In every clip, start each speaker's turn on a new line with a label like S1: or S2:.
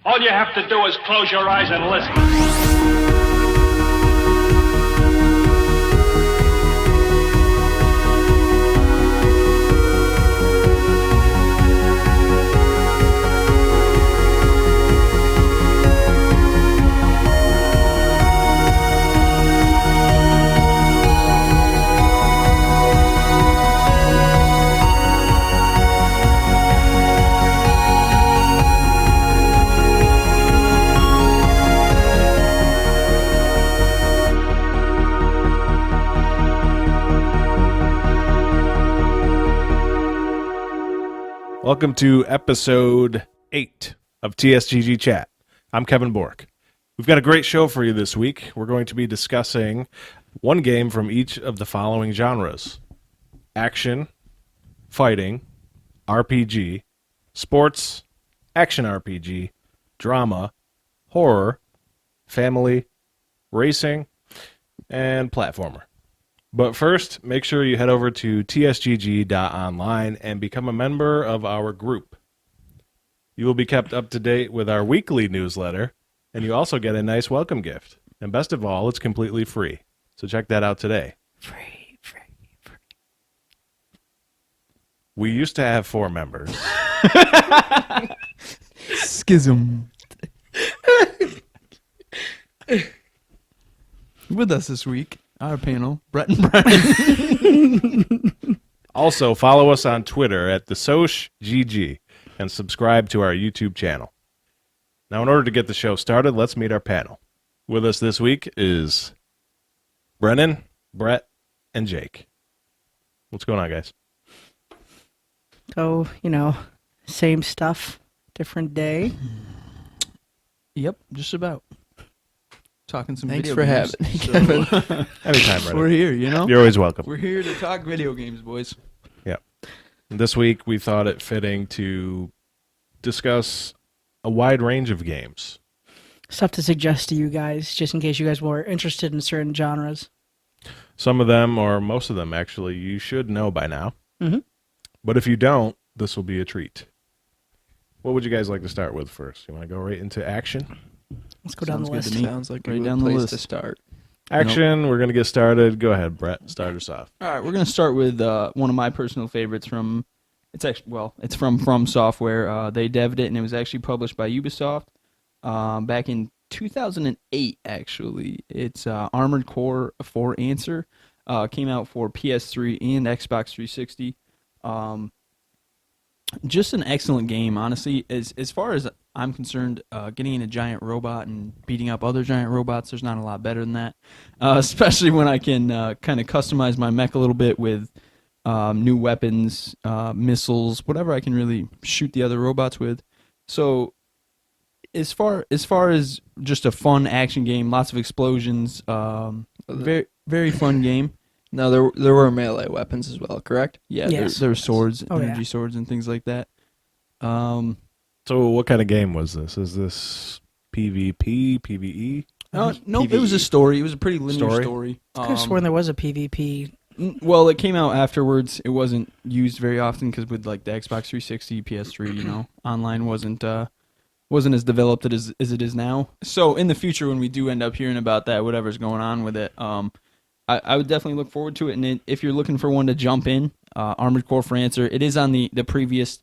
S1: All you have to do is close your eyes and listen.
S2: Welcome to episode 8 of TSGG Chat. I'm Kevin Bork. We've got a great show for you this week. We're going to be discussing one game from each of the following genres: action, fighting, RPG, sports, action RPG, drama, horror, family, racing, and platformer. But first, make sure you head over to tsgg.online and become a member of our group. You will be kept up to date with our weekly newsletter, and you also get a nice welcome gift. And best of all, it's completely free. So check that out today.
S3: Free.
S2: We used to have 4 members.
S3: Schism. With us this week, our panel, Brett and Brennon.
S2: Also, follow us on Twitter at TSGG and subscribe to our YouTube channel. Now, in order to get the show started, let's meet our panel. With us this week is Brennon, Brett, and Jake. What's going on, guys?
S4: So, same stuff, different day.
S3: Yep, just about. Talking some
S5: Thanks
S3: video
S5: for
S3: games.
S5: having me, Kevin.
S2: Anytime, Brennon.
S3: We're here, you know?
S2: You're always welcome.
S3: We're here to talk video games, boys.
S2: This week, we thought it fitting to discuss a wide range of games.
S4: Stuff to suggest to you guys, just in case you guys were interested in certain genres.
S2: Some of them, or most of them, actually, you should know by now.
S4: Mm-hmm.
S2: But if you don't, this will be a treat. What would you guys like to start with first? You want to go right into action?
S4: Let's go down the
S3: Sounds good
S4: list.
S3: to me.
S5: Sounds like a
S3: Right
S5: good
S3: down the
S5: place
S3: list.
S5: to start.
S2: Action, we're going to get started. Go ahead, Brett. Start us off.
S3: All right, we're going to start with one of my personal favorites from, it's from Software. They devved it, and it was actually published by Ubisoft back in 2008, actually. It's Armored Core 4 Answer. Came out for PS3 and Xbox 360. Just an excellent game, honestly. As far as I'm concerned, getting in a giant robot and beating up other giant robots, there's not a lot better than that. Especially when I can kind of customize my mech a little bit with new weapons, missiles, whatever I can really shoot the other robots with. So as far as just a fun action game, lots of explosions, very very fun game.
S5: Now, there were melee weapons as well, correct?
S3: Yeah,
S4: Yes.
S3: there were swords,
S4: Oh,
S3: energy
S4: yeah.
S3: swords, and things like that.
S2: So what kind of game was this? Is this PvP, PvE?
S3: No, it was a story. It was a pretty linear story.
S4: I could have sworn there was a PvP.
S3: Well, it came out afterwards. It wasn't used very often because with like the Xbox 360, PS3, online wasn't as developed as it is now. So in the future, when we do end up hearing about that, whatever's going on with it, I would definitely look forward to it. And if you're looking for one to jump in, Armored Core for Answer, it is on the previous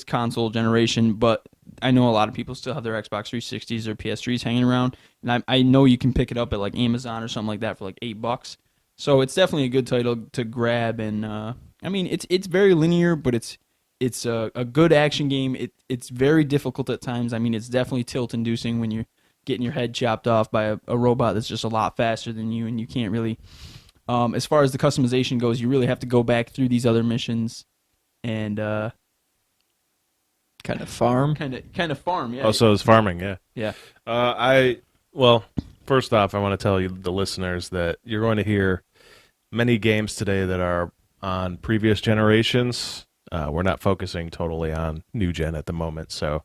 S3: console generation, but I know a lot of people still have their Xbox 360s or PS3s hanging around, and I know you can pick it up at like Amazon or something like that for like $8. So it's definitely a good title to grab, and I mean it's very linear, but it's a good action game. It's very difficult at times. I mean, it's definitely tilt-inducing when you're getting your head chopped off by a robot that's just a lot faster than you, and you can't really, as far as the customization goes, you really have to go back through these other missions and
S5: Kind of farm.
S3: kind of farm. Yeah.
S2: Oh, so it's farming, yeah.
S3: Yeah.
S2: First off, I want to tell you, the listeners, that you're going to hear many games today that are on previous generations. We're not focusing totally on new gen at the moment, so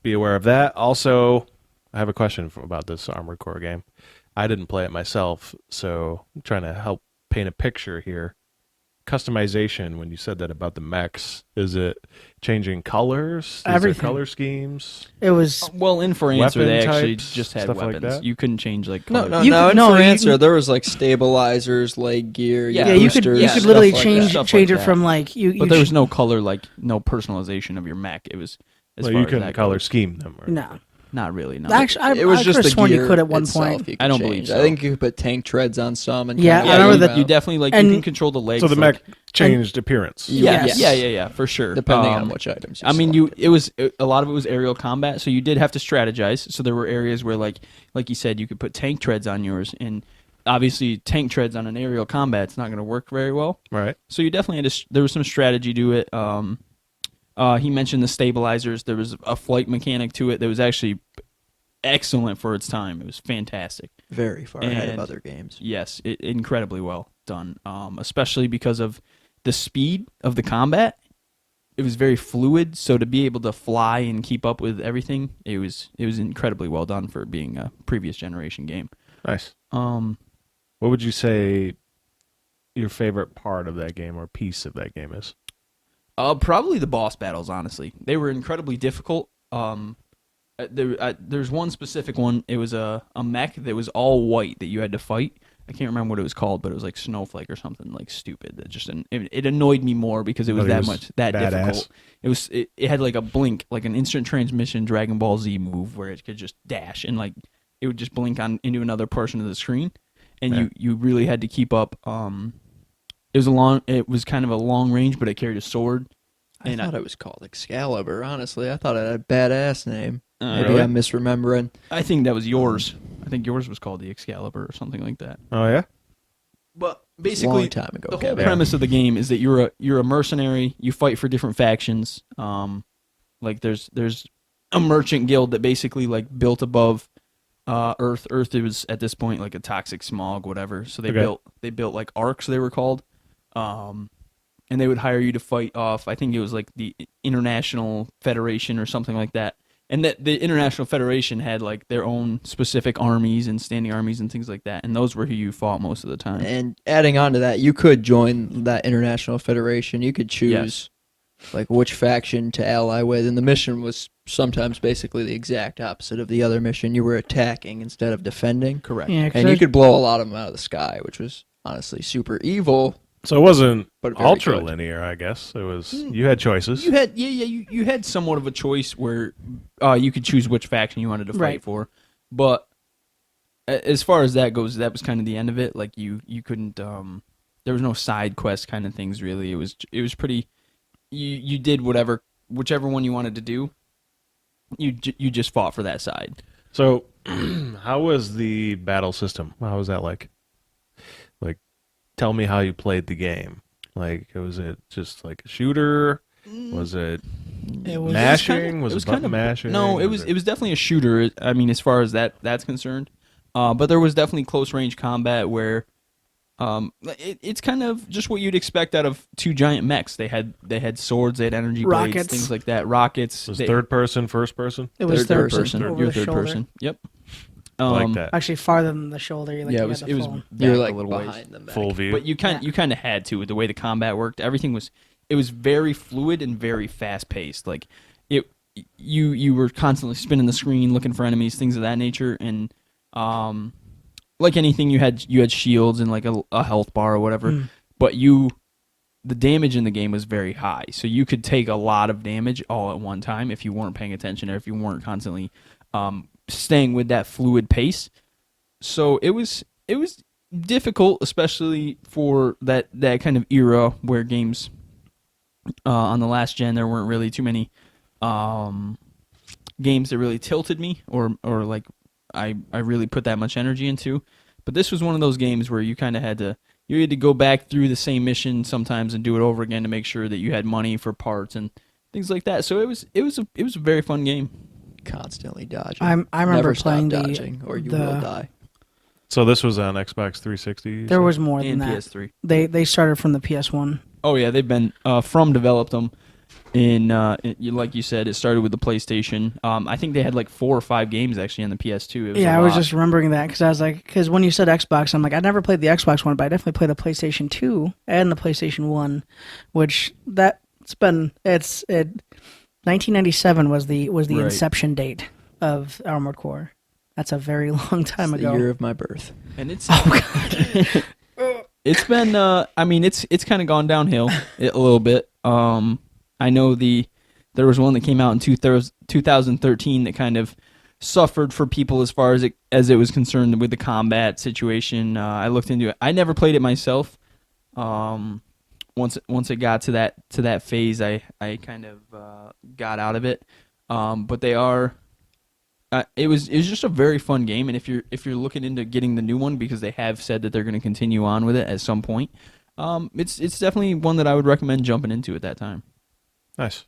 S2: be aware of that. Also, I have a question about this Armored Core game. I didn't play it myself, so I'm trying to help paint a picture here. customization when you said that about the mechs? Is it changing colors? Is there
S4: Everything.
S2: color schemes?
S4: It was
S3: Well, in For Answer,
S2: Weapon
S3: they actually
S2: types,
S3: just had
S2: stuff like
S3: weapons.
S2: that?
S3: You couldn't change like
S5: No,
S3: colors.
S5: no,
S4: You
S5: no.
S4: could-
S5: In
S4: no,
S5: For
S4: you
S5: Answer,
S4: can-
S5: there was like stabilizers, leg gear.
S3: Yeah,
S4: yeah. You could
S5: boosters,
S4: you could
S5: stuff
S4: literally
S5: like
S4: change
S5: that.
S3: Stuff
S4: change
S3: like
S4: it from
S3: that.
S4: like you.
S3: But there was no color, like no personalization of your mech. It was as
S2: Well,
S3: far
S2: you
S3: as
S2: couldn't
S3: that
S2: color
S3: goes.
S2: scheme them. Or
S4: no.
S3: Not really. No.
S4: Actually, I,
S5: It was
S4: I
S5: just
S4: could
S5: the
S4: have sworn
S5: gear
S4: you could at one
S5: itself,
S4: point.
S5: you could
S3: I don't
S5: change.
S3: believe
S5: I
S3: so.
S5: think you could put tank treads on some. And
S4: Yeah,
S5: kinda
S4: I
S3: yeah,
S4: remember
S3: you,
S4: that.
S3: you definitely like
S4: And-
S3: you can control the legs.
S2: so the
S3: like,
S2: mech changed appearance.
S4: Yes.
S3: Yeah, for sure.
S5: depending on which items.
S3: I mean, a lot of it was aerial combat, so you did have to strategize. So there were areas where, like you said, you could put tank treads on yours, and obviously tank treads on an aerial combat, it's not going to work very well.
S2: Right.
S3: So you definitely had to. There was some strategy to it. He mentioned the stabilizers. There was a flight mechanic to it that was actually excellent for its time. It was fantastic.
S5: very far ahead of
S3: and-
S5: other games.
S3: Yes, incredibly well done. Especially because of the speed of the combat. It was very fluid, so to be able to fly and keep up with everything, it was incredibly well done for being a previous generation game.
S2: Nice.
S3: Um,
S2: What would you say your favorite part of that game or piece of that game is?
S3: Probably the boss battles. Honestly, they were incredibly difficult. There's one specific one. It was a mech that was all white that you had to fight. I can't remember what it was called, but it was like Snowflake or something like stupid. That just it annoyed me more because it was
S2: But it was
S3: that
S2: badass.
S3: difficult. It had like a blink, like an instant transmission Dragon Ball Z move where it could just dash and like it would just blink on into another portion of the screen, and
S2: Yeah.
S3: you really had to keep up. It was kind of a long range, but it carried a sword.
S5: I
S3: And
S5: thought it was called Excalibur. Honestly, I thought it had a badass name. Maybe
S2: really?
S5: I'm misremembering.
S3: I think that was yours. I think yours was called the Excalibur or something like that.
S2: Oh yeah.
S3: But
S5: It's a
S3: basically,
S5: long time ago.
S3: the whole
S5: Kevin.
S3: premise of the game is that you're a mercenary. You fight for different factions. Like there's a merchant guild that basically like built above Earth. Earth was at this point like a toxic smog, whatever. So they
S2: Okay.
S3: built like arcs. They were called. And they would hire you to fight off. I think it was like the International Federation or something like that. And that the International Federation had like their own specific armies and standing armies and things like that. And those were who you fought most of the time.
S5: And adding on to that, you could join that international federation. You could choose like which faction to ally with, and the mission was sometimes basically the exact opposite of the other mission. You were attacking instead of defending,
S3: Correct.
S4: Yeah, 'cause
S5: and you
S4: there's-
S5: could blow a lot of them out of the sky, which was honestly super evil.
S2: So it wasn't
S5: But very
S2: ultra
S5: good.
S2: linear, I guess. It was you had choices.
S3: You had you had somewhat of a choice where you could choose which faction you wanted to fight
S4: Right.
S3: for, but as far as that goes, that was kind of the end of it. Like you couldn't there was no side quest kind of things really. It was pretty. You did whichever one you wanted to do. You just fought for that side.
S2: So, how was the battle system? How was that like? Like, tell me how you played the game. Like, was it just like a shooter? Was it
S4: It was
S2: mashing? Was it button mashing?
S3: No, it was definitely a shooter. I mean, as far as that's concerned, but there was definitely close range combat where, it's kind of just what you'd expect out of two giant mechs. They had swords, they had energy blades,
S4: Rockets.
S3: things like that. Rockets.
S2: Was
S3: They-
S2: third person, first person?
S4: It was
S5: Third
S4: third
S5: person.
S4: person. Over
S3: You're
S4: the
S3: third
S4: shoulder.
S3: person. Yep.
S2: I like that.
S4: Actually, farther than the shoulder. Like
S3: Yeah,
S4: you
S3: it was
S4: had
S3: it
S4: the
S3: was
S4: full-
S3: back
S5: You're
S3: a
S5: like
S3: little ways.
S5: behind them.
S2: Full view.
S3: But you kind of had to with the way the combat worked. Everything was very fluid and very fast paced. Like you were constantly spinning the screen looking for enemies, things of that nature, and like anything you had shields and like a health bar or whatever. But the damage in the game was very high, so you could take a lot of damage all at one time if you weren't paying attention or if you weren't constantly staying with that fluid pace. So it was difficult, especially for that kind of era where games on the last gen there weren't really too many games that really tilted me or like I really put that much energy into. But this was one of those games where you kind of had to go back through the same mission sometimes and do it over again to make sure that you had money for parts and things like that. So it was a very fun game.
S5: Constantly dodging.
S4: I remember
S5: Never stop
S4: playing
S5: dodging, or you
S4: the-
S5: will die.
S2: So this was on Xbox 360?
S4: There was more than
S3: And
S4: that.
S3: PS3.
S4: They started from the PS1.
S3: Oh yeah, they've been From developed them. Like you said, it started with the PlayStation. I think they had like 4 or 5 games actually on the PS2. It was
S4: Yeah,
S3: a
S4: I was
S3: lot.
S4: just remembering that because I was like, because when you said Xbox, I'm like, I never played the Xbox One, but I definitely played the PlayStation 2 and the PlayStation 1, which it's 1997 was the
S3: Right.
S4: inception date of Armored Core. That's a very long time
S5: It's
S4: ago.
S5: the year of my birth.
S3: And it's
S4: Oh god.
S3: it's been I mean it's kind of gone downhill a little bit. I know there was one that came out in 2013 that kind of suffered for people as far as it was concerned with the combat situation. I looked into it. I never played it myself. Once it got to that phase, I kind of got out of it. But they are. It was just a very fun game, and if you're looking into getting the new one, because they have said that they're going to continue on with it at some point, it's definitely one that I would recommend jumping into at that time.
S2: Nice.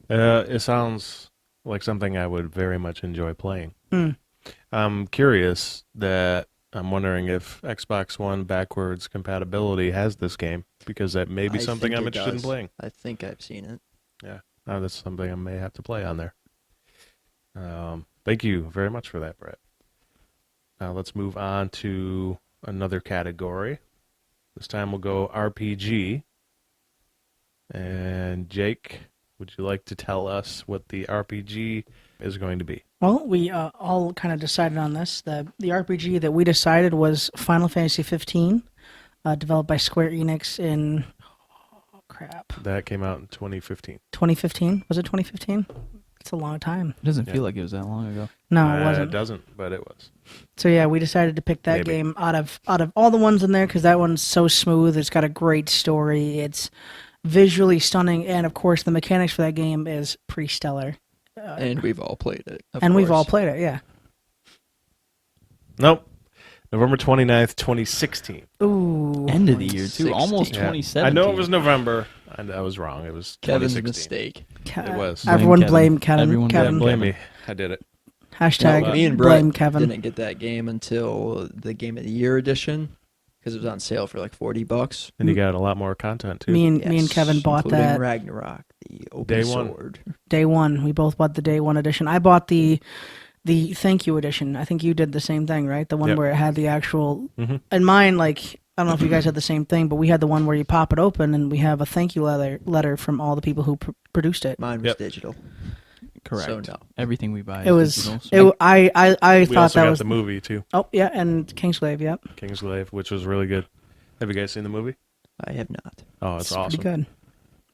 S2: It sounds like something I would very much enjoy playing.
S4: Mm.
S2: I'm curious that I'm wondering if Xbox One backwards compatibility has this game, because that may be
S5: I
S2: something
S5: think
S2: I'm
S5: it
S2: interested in
S5: does.
S2: playing.
S5: I think I've seen it.
S2: Yeah, that's something I may have to play on there. Thank you very much for that, Brett. Now let's move on to another category. This time we'll go RPG. And Jake, would you like to tell us what the RPG is going to be?
S4: Well, we all kind of decided on this. The RPG that we decided was Final Fantasy 15, developed by Square Enix in
S2: That came out in 2015.
S4: 2015. Was it 2015? It's a long time.
S3: It doesn't
S2: Yeah.
S3: feel like it was that long ago.
S4: No, it wasn't.
S2: It doesn't, but it was.
S4: So yeah, we decided to pick that
S2: Maybe.
S4: game out of all the ones in there because that one's so smooth. It's got a great story. It's visually stunning, and of course, the mechanics for that game is pretty stellar.
S5: And we've all played it. of
S4: And we've
S5: course.
S4: all played it. Yeah.
S2: Nope. November 29th, 2016.
S4: Ooh.
S3: End of the year too,
S5: 2016.
S3: almost
S2: Yeah.
S3: 2017.
S2: I know it was November. I was wrong. It was
S5: Kevin's
S2: 2016.
S5: mistake.
S2: It was.
S4: Everyone
S3: Blame
S4: blame
S3: Kevin.
S4: Kevin.
S3: Everyone
S2: Yeah,
S4: Kevin.
S2: blame me. I did it.
S4: Hashtag
S5: Me and Brett
S4: blame Kevin.
S5: didn't get that game until the Game of the Year edition because it was on sale for like $40.
S2: And you got a lot more content, too.
S4: Me and
S5: Yes,
S4: Kevin bought
S5: including
S4: that
S5: Ragnarok, the open
S2: Day one.
S5: sword.
S4: day one. We both bought the day one edition. I bought the thank you edition. I think you did the same thing, right? The one
S2: Yep.
S4: where it had the actual.
S2: Mhm.
S4: And mine, like, I don't know if you guys had the same thing, but we had the one where you pop it open and we have a thank you letter from all the people who produced it.
S5: Mine was
S2: Yep.
S5: digital.
S3: Correct.
S5: So no.
S3: Everything we buy.
S4: It was.
S3: digital, so-
S4: I
S2: We
S4: thought
S2: also
S4: that
S2: got
S4: was
S2: the movie, too.
S4: Oh yeah, and Kingsglaive. Yep,
S2: Kingsglaive, which was really good. Have you guys seen the movie?
S5: I have not.
S2: Oh, it's awesome.
S4: pretty good.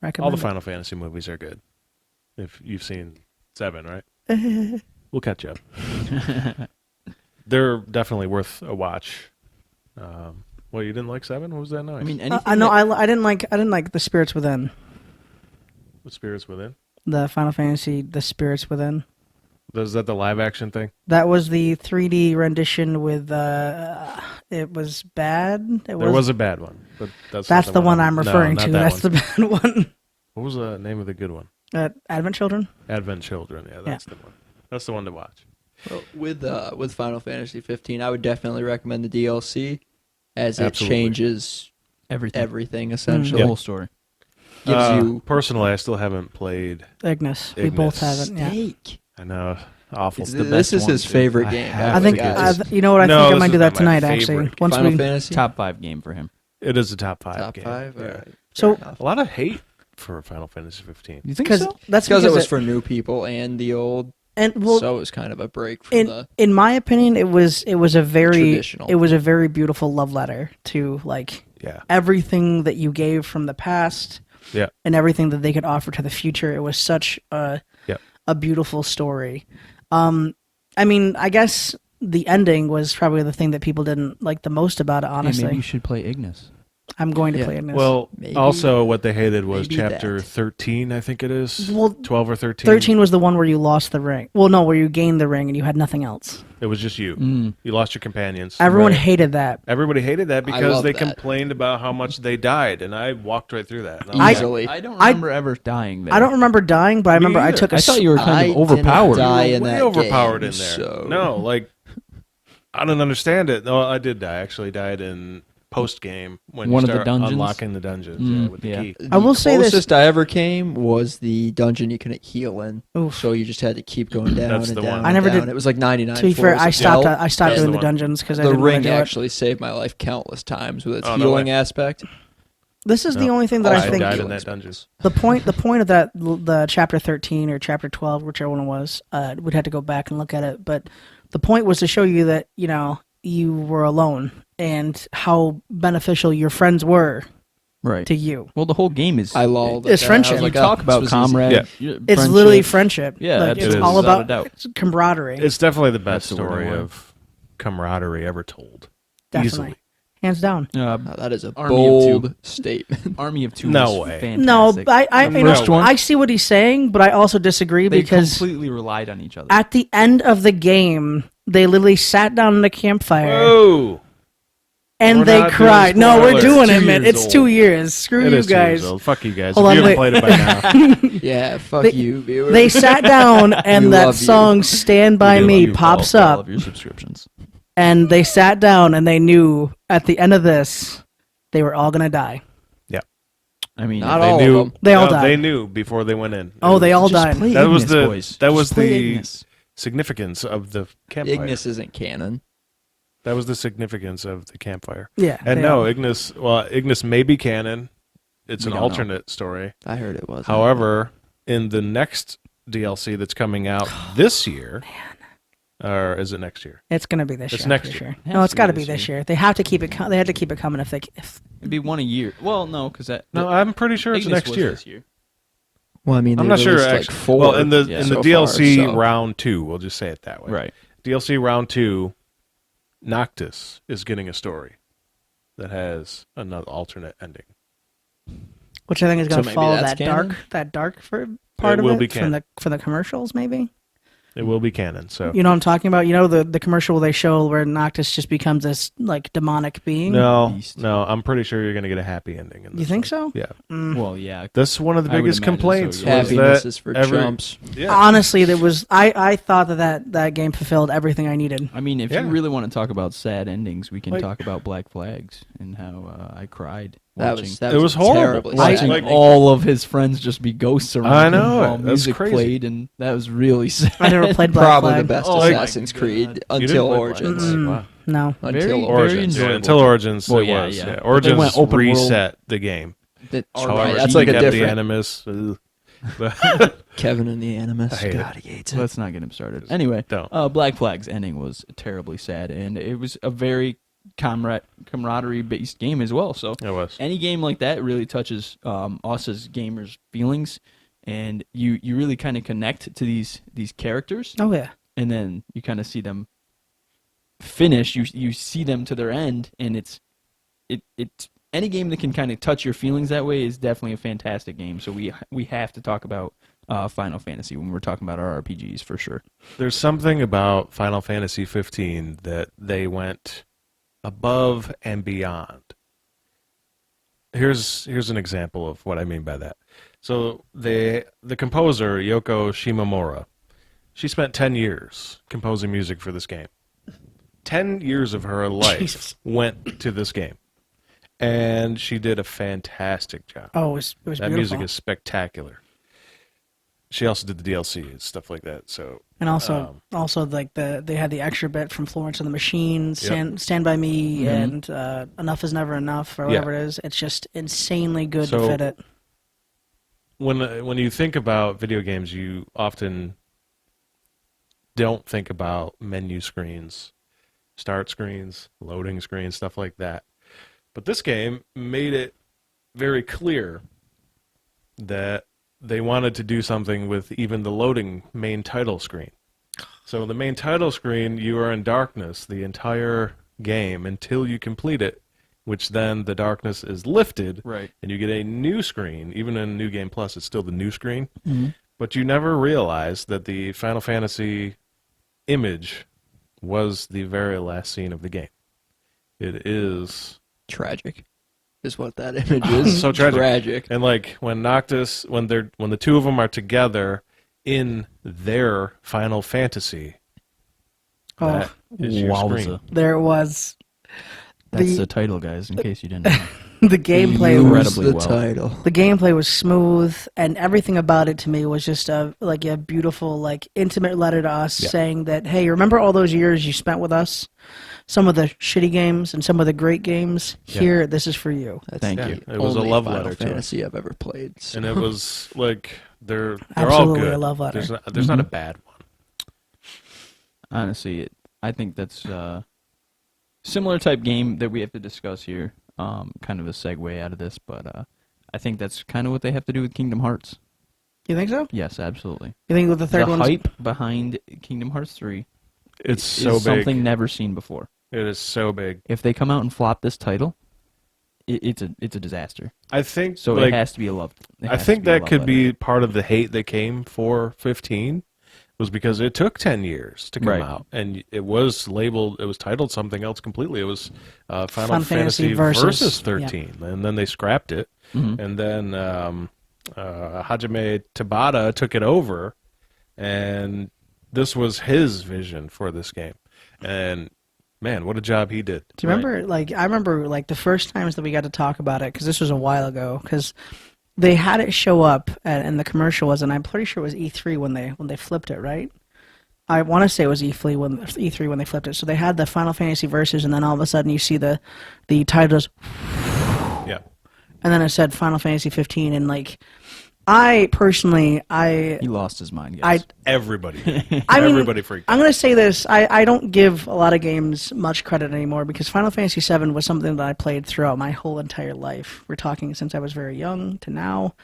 S4: Recommend
S2: All the
S4: it.
S2: Final Fantasy movies are good. If you've seen 7, right? We'll catch you up. They're definitely worth a watch. Well, you didn't like 7? What was that noise?
S3: I mean, anything.
S4: I know.
S3: that-
S4: I didn't like the Spirits Within.
S2: The Spirits Within?
S4: The Final Fantasy, the Spirits Within.
S2: Is that the live action thing?
S4: That was the 3D rendition with. It was bad.
S2: There was a bad one, but that's
S4: That's
S2: not
S4: the one I'm
S2: no,
S4: referring
S2: not
S4: to.
S2: that
S4: That's
S2: one.
S4: the bad one.
S2: What was the name of the good one?
S4: Advent Children.
S2: Advent Children. Yeah, that's the one. That's the one to watch.
S5: Well, with Final Fantasy 15, I would definitely recommend the DLC as it
S2: Absolutely.
S5: changes
S3: everything.
S5: everything
S3: The
S5: essentially.
S3: whole story.
S5: Gives you
S2: Personally, I still haven't played.
S4: Ignis. We both
S2: Ignis.
S4: haven't. Yeah.
S5: steak.
S2: I know, awful.
S3: It's the
S5: This
S3: best
S5: is
S3: one,
S5: his
S3: dude.
S5: favorite
S2: I
S5: game.
S2: have
S4: I think.
S2: to
S5: guys.
S4: You know what? I
S2: No,
S4: think I
S2: this
S4: might
S2: is
S4: do that
S2: not my
S4: tonight. Actually,
S2: favorite.
S4: once
S5: Final
S4: we.
S5: Fantasy
S3: Top 5 game for him.
S2: It is a top 5
S5: top
S2: game.
S5: 5.
S2: Yeah.
S5: All right.
S4: So-
S5: Fair enough.
S2: A lot of hate for Final Fantasy 15.
S3: You think
S4: Because
S3: so?
S4: that's
S5: because it was
S4: it-
S5: for new people and the old,
S4: and well,
S5: so it was kind of a break from the.
S4: in my opinion, it was a very
S5: Traditional.
S4: beautiful love letter to like
S2: Yeah.
S4: everything that you gave from the past
S2: Yeah.
S4: and everything that they could offer to the future. It was such
S2: Yep.
S4: a beautiful story. I mean, I guess the ending was probably the thing that people didn't like the most about it.
S3: Hey,
S4: Honestly,
S3: maybe you should play Ignis.
S4: I'm going to
S5: Yeah.
S4: play it.
S2: Well,
S5: Maybe-
S2: also what they hated was
S5: maybe
S2: chapter
S5: that.
S2: 13, I think it is.
S4: Well,
S2: 12 or 13.
S4: 13 was the one where you lost the ring. Well, no, where you gained the ring and you had nothing else.
S2: It was just you.
S3: Mm.
S2: You lost your companions.
S4: Everyone
S5: Right.
S4: hated that.
S2: Everybody hated that because
S5: love
S2: they
S5: that.
S2: complained about how much they died, and I walked right through that. And I was like,
S5: Easily.
S3: I don't remember ever dying there.
S4: I don't remember dying, but I
S2: Me
S4: remember I
S2: either.
S4: took a.
S3: I thought you were kind
S5: I
S3: of
S5: didn't
S3: overpowered.
S5: die in
S2: way
S5: that
S2: overpowered
S5: game,
S2: in there.
S5: so-
S2: No, like I don't understand it. No, I did die. I actually died in post game when
S3: One
S2: you
S3: of the
S2: start
S3: dungeons?
S2: unlocking the dungeons with the
S3: yeah.
S2: key.
S4: I will say this.
S5: Closest I ever came was the dungeon you couldn't heal in.
S4: Oof.
S5: So you just had to keep going down
S2: That's
S5: and
S2: the
S5: down.
S2: one.
S5: and
S4: I never
S5: down.
S4: did-
S5: It was like 99
S4: To be fair,
S5: floors
S4: I
S5: of
S4: stopped.
S5: hell.
S4: I stopped
S2: That's
S4: doing
S2: the
S4: the
S2: one.
S4: dungeons because I
S5: The
S4: didn't want to
S5: ring
S4: do it.
S5: actually saved my life countless times with its
S2: Oh, no
S5: healing
S2: way.
S5: aspect.
S4: This is the
S2: No.
S4: only thing that
S2: I
S4: I think
S2: died in that dungeon.
S4: the point of that the chapter 13 or chapter 12, whichever one it was, we'd have to go back and look at it. But the point was to show you that you were alone and how beneficial your friends were
S3: Right.
S4: to you.
S3: Well, the whole game is.
S5: I lulled.
S4: It's
S5: it.
S4: friendship.
S5: I was
S3: You
S5: like,
S3: talk
S5: oh,
S3: about
S5: this was easy.
S3: comrade.
S2: Yeah.
S4: It's
S3: friendship.
S4: literally friendship.
S3: Yeah,
S4: like,
S3: that's
S4: it's
S3: it is,
S4: all
S3: without a
S4: about
S3: doubt.
S4: camaraderie.
S2: It's definitely the best
S3: That's the word I
S2: story
S3: want.
S2: of camaraderie ever told.
S4: Definitely.
S2: Easily.
S4: Hands down.
S5: Oh, that is a
S3: Army of two.
S5: bold statement.
S3: Army of Two.
S2: No
S3: was
S2: way.
S3: Fantastic.
S4: No,
S2: The first
S3: one?
S4: I see what he's saying, but I also disagree
S3: They
S4: because
S3: completely relied on each other.
S4: at the end of the game, they literally sat down in the campfire
S2: Whoa!
S4: and
S2: We're
S4: they
S2: not
S4: cried.
S2: doing
S4: No, we're
S2: spoilers.
S4: doing it,
S3: 2
S4: man.
S3: years
S4: It's
S3: old.
S4: 2 years. Screw
S2: It
S4: you
S2: is 2 years
S4: guys.
S2: old. Fuck you guys.
S4: Hold
S2: If
S4: on,
S2: you haven't
S4: wait.
S2: played it by now,
S5: Yeah, fuck
S4: They-
S5: you, viewer.
S4: They sat down and
S5: We
S4: that
S5: love you.
S4: song "Stand by
S3: We
S4: Me"
S3: love you
S4: pops
S3: for all
S4: up,
S3: of your subscriptions.
S4: and they sat down and they knew at the end of this they were all gonna die.
S3: I mean,
S5: Not
S2: they
S5: all
S2: knew.
S5: of them.
S4: They all
S2: no,
S4: died.
S2: They knew before they went in.
S4: Oh, they all
S3: just
S4: died.
S3: play
S2: That was
S3: Ignis,
S2: the
S3: boys.
S2: that
S3: Just
S2: was
S3: play
S2: the
S3: Ignis.
S2: significance of the campfire.
S5: Ignis isn't canon.
S2: That was the significance of the campfire.
S4: Yeah,
S2: And
S4: they
S2: no,
S4: all-
S2: Ignis. Well, Ignis may be canon. It's
S3: We
S2: an
S3: don't know.
S2: alternate story.
S5: I heard it was.
S2: However, in the next DLC that's coming out this year, or is it next year?
S4: it's gonna be this
S2: It's
S4: year.
S2: next
S4: for
S2: year.
S4: sure.
S3: Has
S4: No, it's
S3: to
S4: got to
S3: be
S4: be
S3: this
S4: this year. They have to keep it. They had to keep it coming if
S3: It'd be one a year. Well, no, because that.
S2: No, I'm pretty sure it's
S3: Ignis
S2: next
S3: was
S2: year.
S3: this year.
S5: Well, I mean,
S2: I'm
S5: they
S2: not sure.
S5: released, like,
S2: Actually,
S5: 4
S2: well, in the
S3: yeah,
S2: in the
S5: so
S2: DLC
S5: far, so-
S2: round 2, we'll just say it that way.
S3: Right.
S2: DLC round 2, Noctis is getting a story that has another alternate ending.
S4: which I think is
S5: So
S4: going to
S5: maybe
S4: follow
S5: that's
S4: that
S5: canon?
S4: dark for part
S2: It will
S4: of
S2: be
S4: it from
S2: canon.
S4: the commercials maybe.
S2: It will be canon. So
S4: You know what I'm talking about? You know the commercial where they show where Noctis just becomes this like demonic being.
S3: Beast.
S2: no, I'm pretty sure you're gonna get a happy ending. In this
S4: You think
S2: one.
S4: so?
S2: Yeah.
S3: Well, yeah.
S2: That's one of the
S3: I would
S2: biggest
S3: imagine so,
S2: complaints.
S3: yeah.
S2: Was
S5: Happiness
S2: that
S5: is for
S2: every-
S5: chumps.
S2: Yeah.
S4: Honestly, there was I thought that game fulfilled everything I needed.
S3: I mean, if
S2: Yeah.
S3: you really want to talk about sad endings, we can
S2: Like-
S3: talk about Black Flags and how I cried
S5: That
S3: watching,
S5: was that
S2: It was
S5: a
S2: horrible.
S5: terribly
S2: Like-
S5: sad
S3: watching
S2: like-
S5: ending.
S3: all of his friends just be ghosts around
S2: I
S3: him
S2: know
S3: while
S2: it. That's
S3: music
S2: crazy.
S3: played, and that was really sad.
S4: I never played Black
S5: Probably
S4: Flag.
S5: the best
S3: Oh my
S5: Assassin's
S3: God.
S5: Creed
S2: You didn't
S5: until
S2: play Black
S5: Origins.
S2: Flag.
S4: Mm,
S2: Wow.
S4: no.
S5: Until
S3: Very-
S2: Origins. Yeah,
S3: enjoyable.
S2: until Origins,
S3: Well,
S2: it
S3: yeah,
S2: was.
S3: yeah.
S2: Yeah.
S3: But they
S2: Origins
S3: went open world.
S2: reset the game.
S5: All
S2: However,
S5: right, that's
S2: you
S5: like a
S2: got the
S5: different
S2: Animus. Ugh.
S5: Kevin and the Animus.
S2: I hate
S5: God, he hates it.
S3: Let's not get him started. Anyway,
S2: Don't.
S3: Black Flag's ending was terribly sad, and it was a very camaraderie-based game as well. So
S2: It was.
S3: any game like that really touches us as gamers' feelings, and you really kind of connect to these characters,
S4: Oh yeah.
S3: and then you kind of see them finish. You see them to their end, and it's any game that can kind of touch your feelings that way is definitely a fantastic game. So we have to talk about Final Fantasy when we're talking about our RPGs for sure.
S2: There's something about Final Fantasy 15 that they went above and beyond. Here's an example of what I mean by that. So the composer Yoko Shimomura, she spent 10 years composing music for this game. 10 years of her life
S4: Jesus.
S2: went to this game, and she did a fantastic job.
S4: Oh, it was
S2: That
S4: beautiful.
S2: music is spectacular. She also did the DLC and stuff like that. So
S4: And also like they had the extra bit from Florence and the Machine,
S2: Yep.
S4: Stand by Me, and Enough is Never Enough, or
S2: Yeah.
S4: whatever it is. It's just insanely good to
S2: So-
S4: fit it.
S2: when you think about video games, you often don't think about menu screens, start screens, loading screens, stuff like that. But this game made it very clear that they wanted to do something with even the loading main title screen. So the main title screen, you are in darkness the entire game until you complete it, which then the darkness is lifted,
S3: Right.
S2: and you get a new screen. Even in New Game Plus, it's still the new screen. But you never realize that the Final Fantasy image was the very last scene of the game. It is...
S5: Tragic is what that image is.
S2: So tragic.
S5: Tragic.
S2: And like when Noctis, when the two of them are together in their Final Fantasy,
S4: Oh,
S2: that is your
S3: Wowza.
S2: screen.
S4: there it was.
S3: That's the title, guys. In case you didn't know.
S4: The gameplay
S5: Use
S4: was
S3: incredibly
S5: the
S3: well.
S5: title.
S4: the gameplay was smooth, and everything about it to me was just a beautiful, intimate letter to us, saying that, hey, remember all those years you spent with us? Some of the shitty games and some of the great games.
S2: Yeah.
S4: Here, this is for you.
S5: That's
S3: Thank
S5: the
S3: you.
S2: It was a
S5: only
S2: love
S5: Final
S2: letter to us.
S5: Fantasy I've ever played. So.
S2: And it was like they're all
S4: Absolutely
S2: good.
S4: a love letter.
S2: There's not a bad one.
S3: Honestly, I think that's a similar type game that we have to discuss here. Kind of a segue out of this, but I think that's kind of what they have to do with Kingdom Hearts.
S4: You think so?
S3: Yes, absolutely.
S4: You think with the third
S3: The
S4: one?
S3: hype behind Kingdom Hearts 3
S2: It's
S3: is
S2: so big.
S3: something never seen before.
S2: It is so big.
S3: If they come out and flop this title, it's a disaster.
S2: I think
S3: So
S2: like,
S3: it has to be a love.
S2: I think that could be part of the hate that came for 15 was because it took 10 years to come
S3: Right.
S2: out, and it was titled something else completely. It was Final
S4: Final Fantasy
S2: Fantasy
S4: versus-
S2: versus 13, and then they scrapped it,
S3: Mhm.
S2: and then Hajime Tabata took it over, and this was his vision for this game, and man, what a job he did.
S4: Do you remember? I remember the first times that we got to talk about it, because this was a while ago. Because they had it show up, and the commercial was, and I'm pretty sure it was E3 when they flipped it, right? I want to say it was E3 when they flipped it. So they had the Final Fantasy verses, and then all of a sudden you see the titles,
S2: Yeah.
S4: and then it said Final Fantasy 15, and I personally,
S3: He lost his mind, guys.
S2: Everybody.
S4: I mean,
S2: Everybody freaked out.
S4: I'm going to say this. I don't give a lot of games much credit anymore because Final Fantasy VII was something that I played throughout my whole entire life. We're talking since I was very young to now.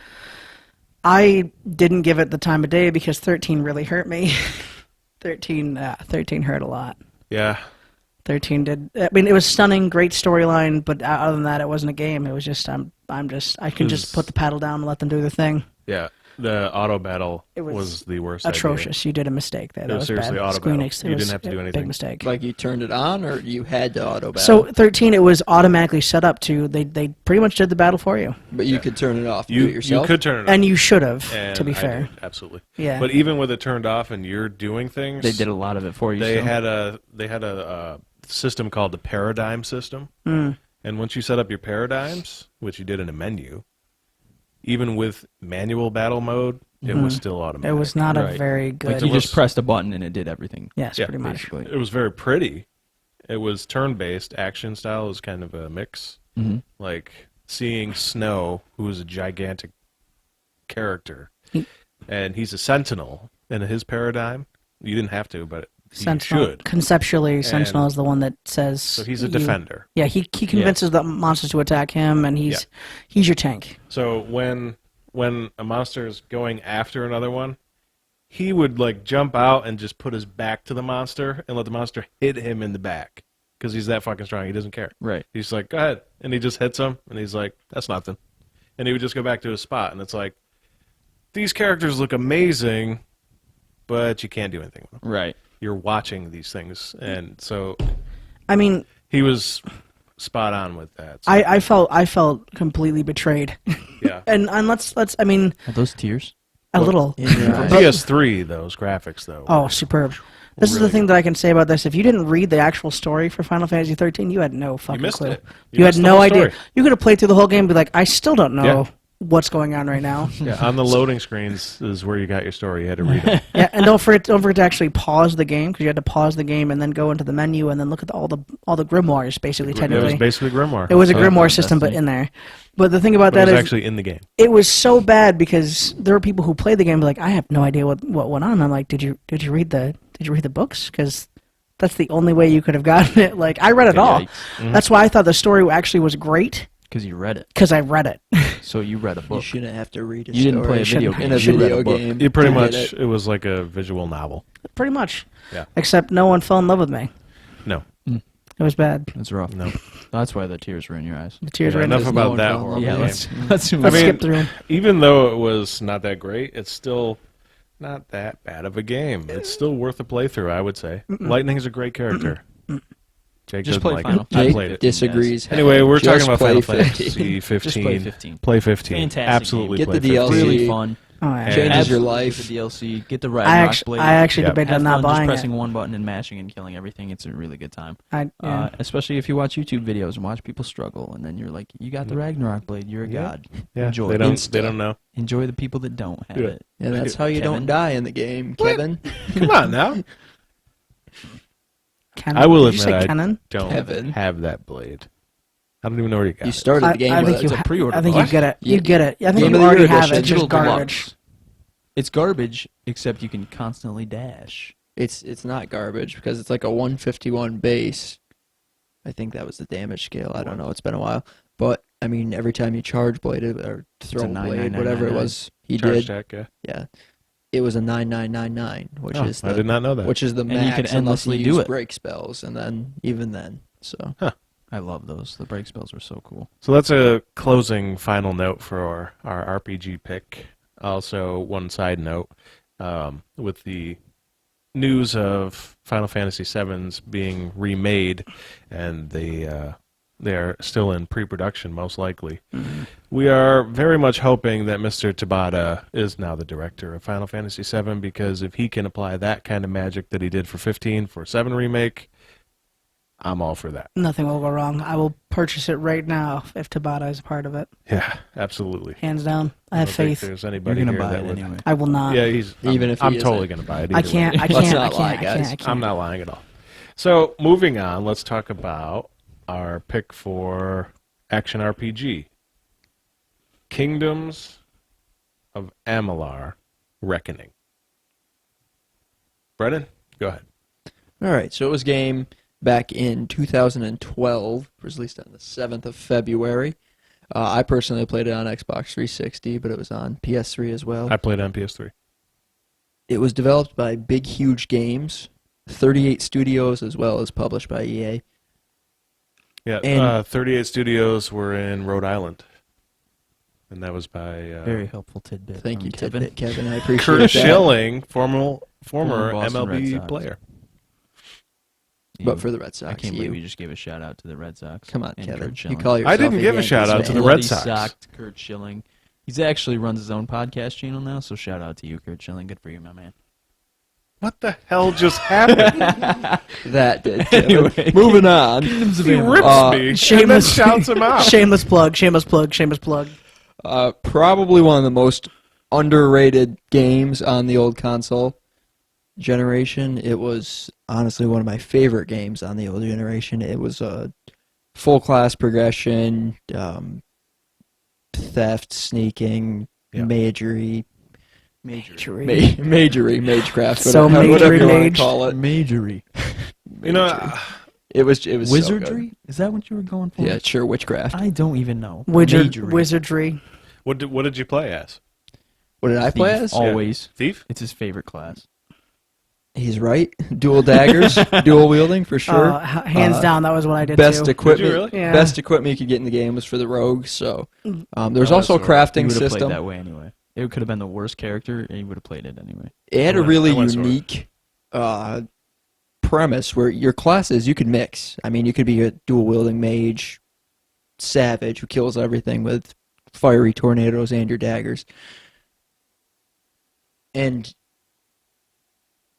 S4: I didn't give it the time of day because 13 really hurt me. 13 hurt a lot.
S2: Yeah.
S4: 13 did. I mean, it was stunning, great storyline, but other than that, it wasn't a game. It was just I can just put the paddle down and let them do their thing.
S2: Yeah. The auto battle
S4: It was
S2: was the worst idea.
S4: Atrocious. You did a mistake there.
S2: It
S4: That
S2: was
S4: was
S2: seriously
S4: bad.
S2: auto
S4: Square
S2: battle.
S4: Enix,
S2: You
S4: it was
S2: didn't have to do
S4: a
S2: anything.
S4: Big mistake.
S5: Like you turned it on, or you had to auto battle.
S4: So 13, it was automatically set up to. They pretty much did the battle for you,
S5: but you could turn it off. Do
S2: You
S5: it yourself.
S2: could turn it on.
S4: and you should have.
S2: And
S4: To be
S2: I
S4: fair,
S2: did, absolutely.
S4: Yeah.
S2: But even with it turned off and you're doing things,
S3: They did a lot of it for you.
S2: They
S3: so.
S2: had a system called the paradigm system,
S4: Mm.
S2: and once you set up your paradigms, which you did in a menu, even with manual battle mode, it was still automatic.
S4: it was not a
S3: Right.
S4: very
S2: Like
S4: good.
S2: the
S3: You
S2: was-
S3: just pressed a button and it did everything.
S4: Yes,
S2: Yeah,
S4: pretty much.
S3: Basically.
S2: It was very pretty. It was turn-based. Action style is kind of a mix.
S3: Mhm.
S2: Like seeing Snow, who is a gigantic character, and he's a sentinel in his paradigm. You didn't have to, but you
S4: Sentinel.
S2: should.
S4: Conceptually, Sentinel
S2: And-
S4: is the one that says.
S2: So he's a
S4: you-
S2: defender.
S4: Yeah, he convinces the monsters to attack him, and he's your tank.
S2: So when a monster is going after another one, he would jump out and just put his back to the monster and let the monster hit him in the back because he's that fucking strong. He doesn't care.
S3: Right.
S2: He's like, go ahead, and he just hits him, and he's like, that's nothing, and he would just go back to his spot, and it's like, these characters look amazing, but you can't do anything with them.
S3: Right.
S2: You're watching these things, and so
S4: I mean,
S2: he was spot on with that. So,
S4: I felt completely betrayed,
S2: yeah.
S4: and let's. I mean,
S3: Are those tears?
S4: a little.
S5: In your eyes.
S2: PS3, those graphics though.
S4: Oh, superb. This is the
S2: Really
S4: thing
S2: good.
S4: that I can say about this. If you didn't read the actual story for Final Fantasy 13, you had no fucking
S2: missed
S4: clue.
S2: it.
S4: You had
S2: missed the
S4: no
S2: whole
S4: idea.
S2: story.
S4: You could have played through the whole game and be like, I still don't know
S2: Yeah.
S4: what's going on right now.
S2: Yeah, on the loading screens is where you got your story. You had to read it.
S4: Yeah, and don't forget to actually pause the game, because you had to pause the game and then go into the menu and then look at all the grimoires, basically,
S2: It
S4: technically.
S2: was basically Grimoire.
S4: It was a
S3: So
S4: grimoire
S3: that's
S4: system, but
S3: the-
S4: in there. But the thing about
S2: but it
S4: that
S2: was
S4: is,
S2: actually in the game.
S4: it was so bad because there were people who played the game and be like, I have no idea what went on. I'm like, did you read the books? Because that's the only way you could have gotten it. Like, I read it all.
S3: Yikes.
S2: Mm-hmm.
S4: That's why I thought the story actually was great,
S3: Because you read it.
S4: because I read it.
S3: So you read a
S5: You
S3: book.
S5: shouldn't have to read a
S3: You didn't play a
S5: story
S3: video
S4: Shouldn't
S3: game.
S5: in a
S3: You read
S5: video
S3: a book.
S5: game.
S2: You pretty
S5: to get
S2: much, it was like a visual novel.
S4: Pretty much.
S2: Yeah.
S4: Except no one fell in love with me.
S2: No,
S4: It was bad.
S3: That's rough.
S2: no.
S3: That's why the tears were in your eyes.
S4: The tears
S2: Yeah,
S4: were in
S2: enough
S4: his-
S5: no
S2: about
S5: one
S2: that
S5: fell in love
S2: horrible
S5: with
S3: Yeah,
S2: game.
S3: let's move
S4: Let's
S2: I mean-
S4: skip through 'em.
S2: Even though it was not that great, it's still not that bad of a game. It's still worth a playthrough, I would say. Lightning's a great character. Jake
S3: Just
S2: doesn't
S3: play
S2: like
S3: Final
S2: it. I
S5: Jake
S2: played it.
S5: disagrees.
S2: Anyway, we're
S5: Just
S2: talking about
S5: play
S2: Final
S5: 15.
S2: Fantasy 15.
S3: Just play 15.
S2: Play 15.
S3: Fantastic
S2: Absolutely
S5: game.
S2: play
S5: Get the DLC.
S2: 15.
S3: Really fun.
S4: Oh, yeah.
S2: And-
S5: Changes your
S3: Absolutely
S5: life.
S3: get the DLC. Get the
S4: I
S3: Ragnarok
S4: actually,
S3: Blade.
S4: I actually
S2: Yep.
S4: debated
S3: Have
S4: on not
S3: fun just
S4: buying
S3: pressing
S4: it.
S3: one button and mashing and killing everything. It's a really good time.
S4: Yeah.
S3: Especially if you watch YouTube videos and watch people struggle, and then you're like, you got the Ragnarok Blade. You're a
S2: Yeah.
S3: god.
S2: Yeah,
S3: Enjoy
S2: they
S3: it.
S2: don't.
S5: Insta.
S2: They don't know.
S3: Enjoy the people that don't have
S2: Yeah.
S3: it.
S5: And that's how you
S3: Kevin?
S5: don't die in the game, Kevin.
S2: Come on now.
S4: Kennen.
S2: I will
S4: Did you say
S2: admit I
S4: Kennen?
S2: don't
S5: Kevin.
S2: have that blade. I don't even know where you got
S5: You
S2: it.
S5: started the game
S4: I
S5: with
S4: think
S5: it.
S4: you
S3: It's a pre-order
S4: I think
S2: box.
S4: you get it.
S5: Yeah.
S4: You get it. I think
S5: Game
S4: you
S5: of the
S4: already
S5: Year
S4: have
S5: edition.
S4: it. It's just
S3: Digital
S4: garbage.
S3: Deluxe. It's garbage, except you can constantly dash.
S5: It's not garbage because it's like a 151 base. I think that was the damage scale. I don't know. It's been a while. But, I mean, every time you charge blade or throw
S3: a
S5: blade,
S3: 99999.
S5: whatever it was, he
S2: Charge
S5: did.
S2: deck, yeah.
S5: Yeah. It was a 9999, which
S2: Oh,
S5: is
S2: I did not know that.
S5: which is the
S3: And you
S5: max
S3: can
S5: unless you
S3: endlessly
S5: use
S3: do it.
S5: break spells, and then even then. So
S3: I love those. The break spells were so cool.
S2: So that's a closing final note for our RPG pick. Also, one side note, with the news of Final Fantasy VII's being remade, and they're still in pre-production, most likely. We are very much hoping that Mr. Tabata is now the director of Final Fantasy VII, because if he can apply that kind of magic that he did for 15 for 7 remake, I'm all for that.
S4: Nothing will go wrong. I will purchase it right now if Tabata is a part of it.
S2: Yeah, absolutely.
S4: Hands down. I have
S2: don't think
S4: faith.
S2: There's
S3: You're
S2: anybody
S3: gonna
S2: here
S3: buy
S2: that
S3: it
S2: would.
S3: anyway.
S4: I will not.
S2: Yeah,
S5: Even if he
S2: I'm
S5: isn't.
S2: totally going to buy it.
S4: I
S2: either
S4: can't.
S2: way.
S4: I
S5: Let's
S4: can't.
S5: not
S4: I
S5: lie,
S4: can't.
S5: guys.
S4: I can't.
S2: I'm not lying at all. So, moving on, let's talk about our pick for action RPG. Kingdoms of Amalur: Reckoning. Brennan, go ahead.
S5: all right, so it was a game back in 2012. It was released on the 7th of February. I personally played it on Xbox 360, but it was on PS3 as well.
S2: I played on PS3.
S5: It was developed by Big Huge Games, 38 Studios, as well as published by EA.
S2: Yeah,
S5: And-
S2: 38 Studios were in Rhode Island, and that was by
S3: Very helpful tidbit.
S5: Thank
S3: from
S5: you,
S3: Kevin.
S5: Kevin. I appreciate
S2: Kurt
S5: that.
S2: Schilling, former
S3: Boston Red
S2: MLB
S3: Sox.
S2: player.
S5: But for the Red Sox,
S3: I can't believe
S5: you.
S3: you just gave a shout out to the Red Sox.
S5: Come on,
S3: and
S5: Kevin.
S3: Kurt
S5: You
S3: Schilling.
S5: call yourself
S2: didn't give a
S5: Yankees
S2: shout out to
S5: fan.
S2: the Red
S3: Bloody
S2: Sox.
S3: socked Kurt Schilling. He's actually runs his own podcast channel now, so shout out to you, Kurt Schilling. Good for you, my man.
S2: What the hell just happened?
S5: That did. Kevin.
S3: Anyway.
S5: Moving on.
S2: He rips me and
S4: Shameless-
S2: then shouts him out.
S4: Shameless plug. Shameless plug. Shameless plug.
S5: Probably one of the most underrated games on the old console generation. It was honestly one of my favorite games on the old generation. It was a full class progression, theft, sneaking,
S2: Yeah.
S5: majory,
S3: Majory.
S5: magecraft,
S4: So
S5: whatever you want
S4: mage.
S5: to call it.
S3: Majory.
S2: You know,
S5: It was so good.
S3: Wizardry? Is that what you were going for?
S5: Yeah, sure, witchcraft.
S3: I don't even know.
S4: Wizard,
S3: Majory.
S4: wizardry.
S2: what did you play as?
S5: What did I
S3: Thief,
S5: play as?
S3: always.
S2: Thief?
S3: It's his favorite class.
S5: He's right. Dual daggers, dual wielding for sure.
S4: Hands down, that was what I did
S5: Best
S4: too.
S5: equipment.
S2: Did you really?
S4: Yeah.
S5: Best equipment you could get in the game was for the rogue. So there's
S2: Oh,
S5: also a
S2: that's right.
S3: He
S5: crafting
S3: would have played
S5: system.
S3: that way anyway. It could have been the worst character, and he would have played it anyway.
S5: It had
S2: I
S5: a
S2: went-
S5: really
S2: I went sword.
S5: unique premise where your classes you could mix. I mean, you could be a dual wielding mage, savage who kills everything with fiery tornadoes and your daggers. And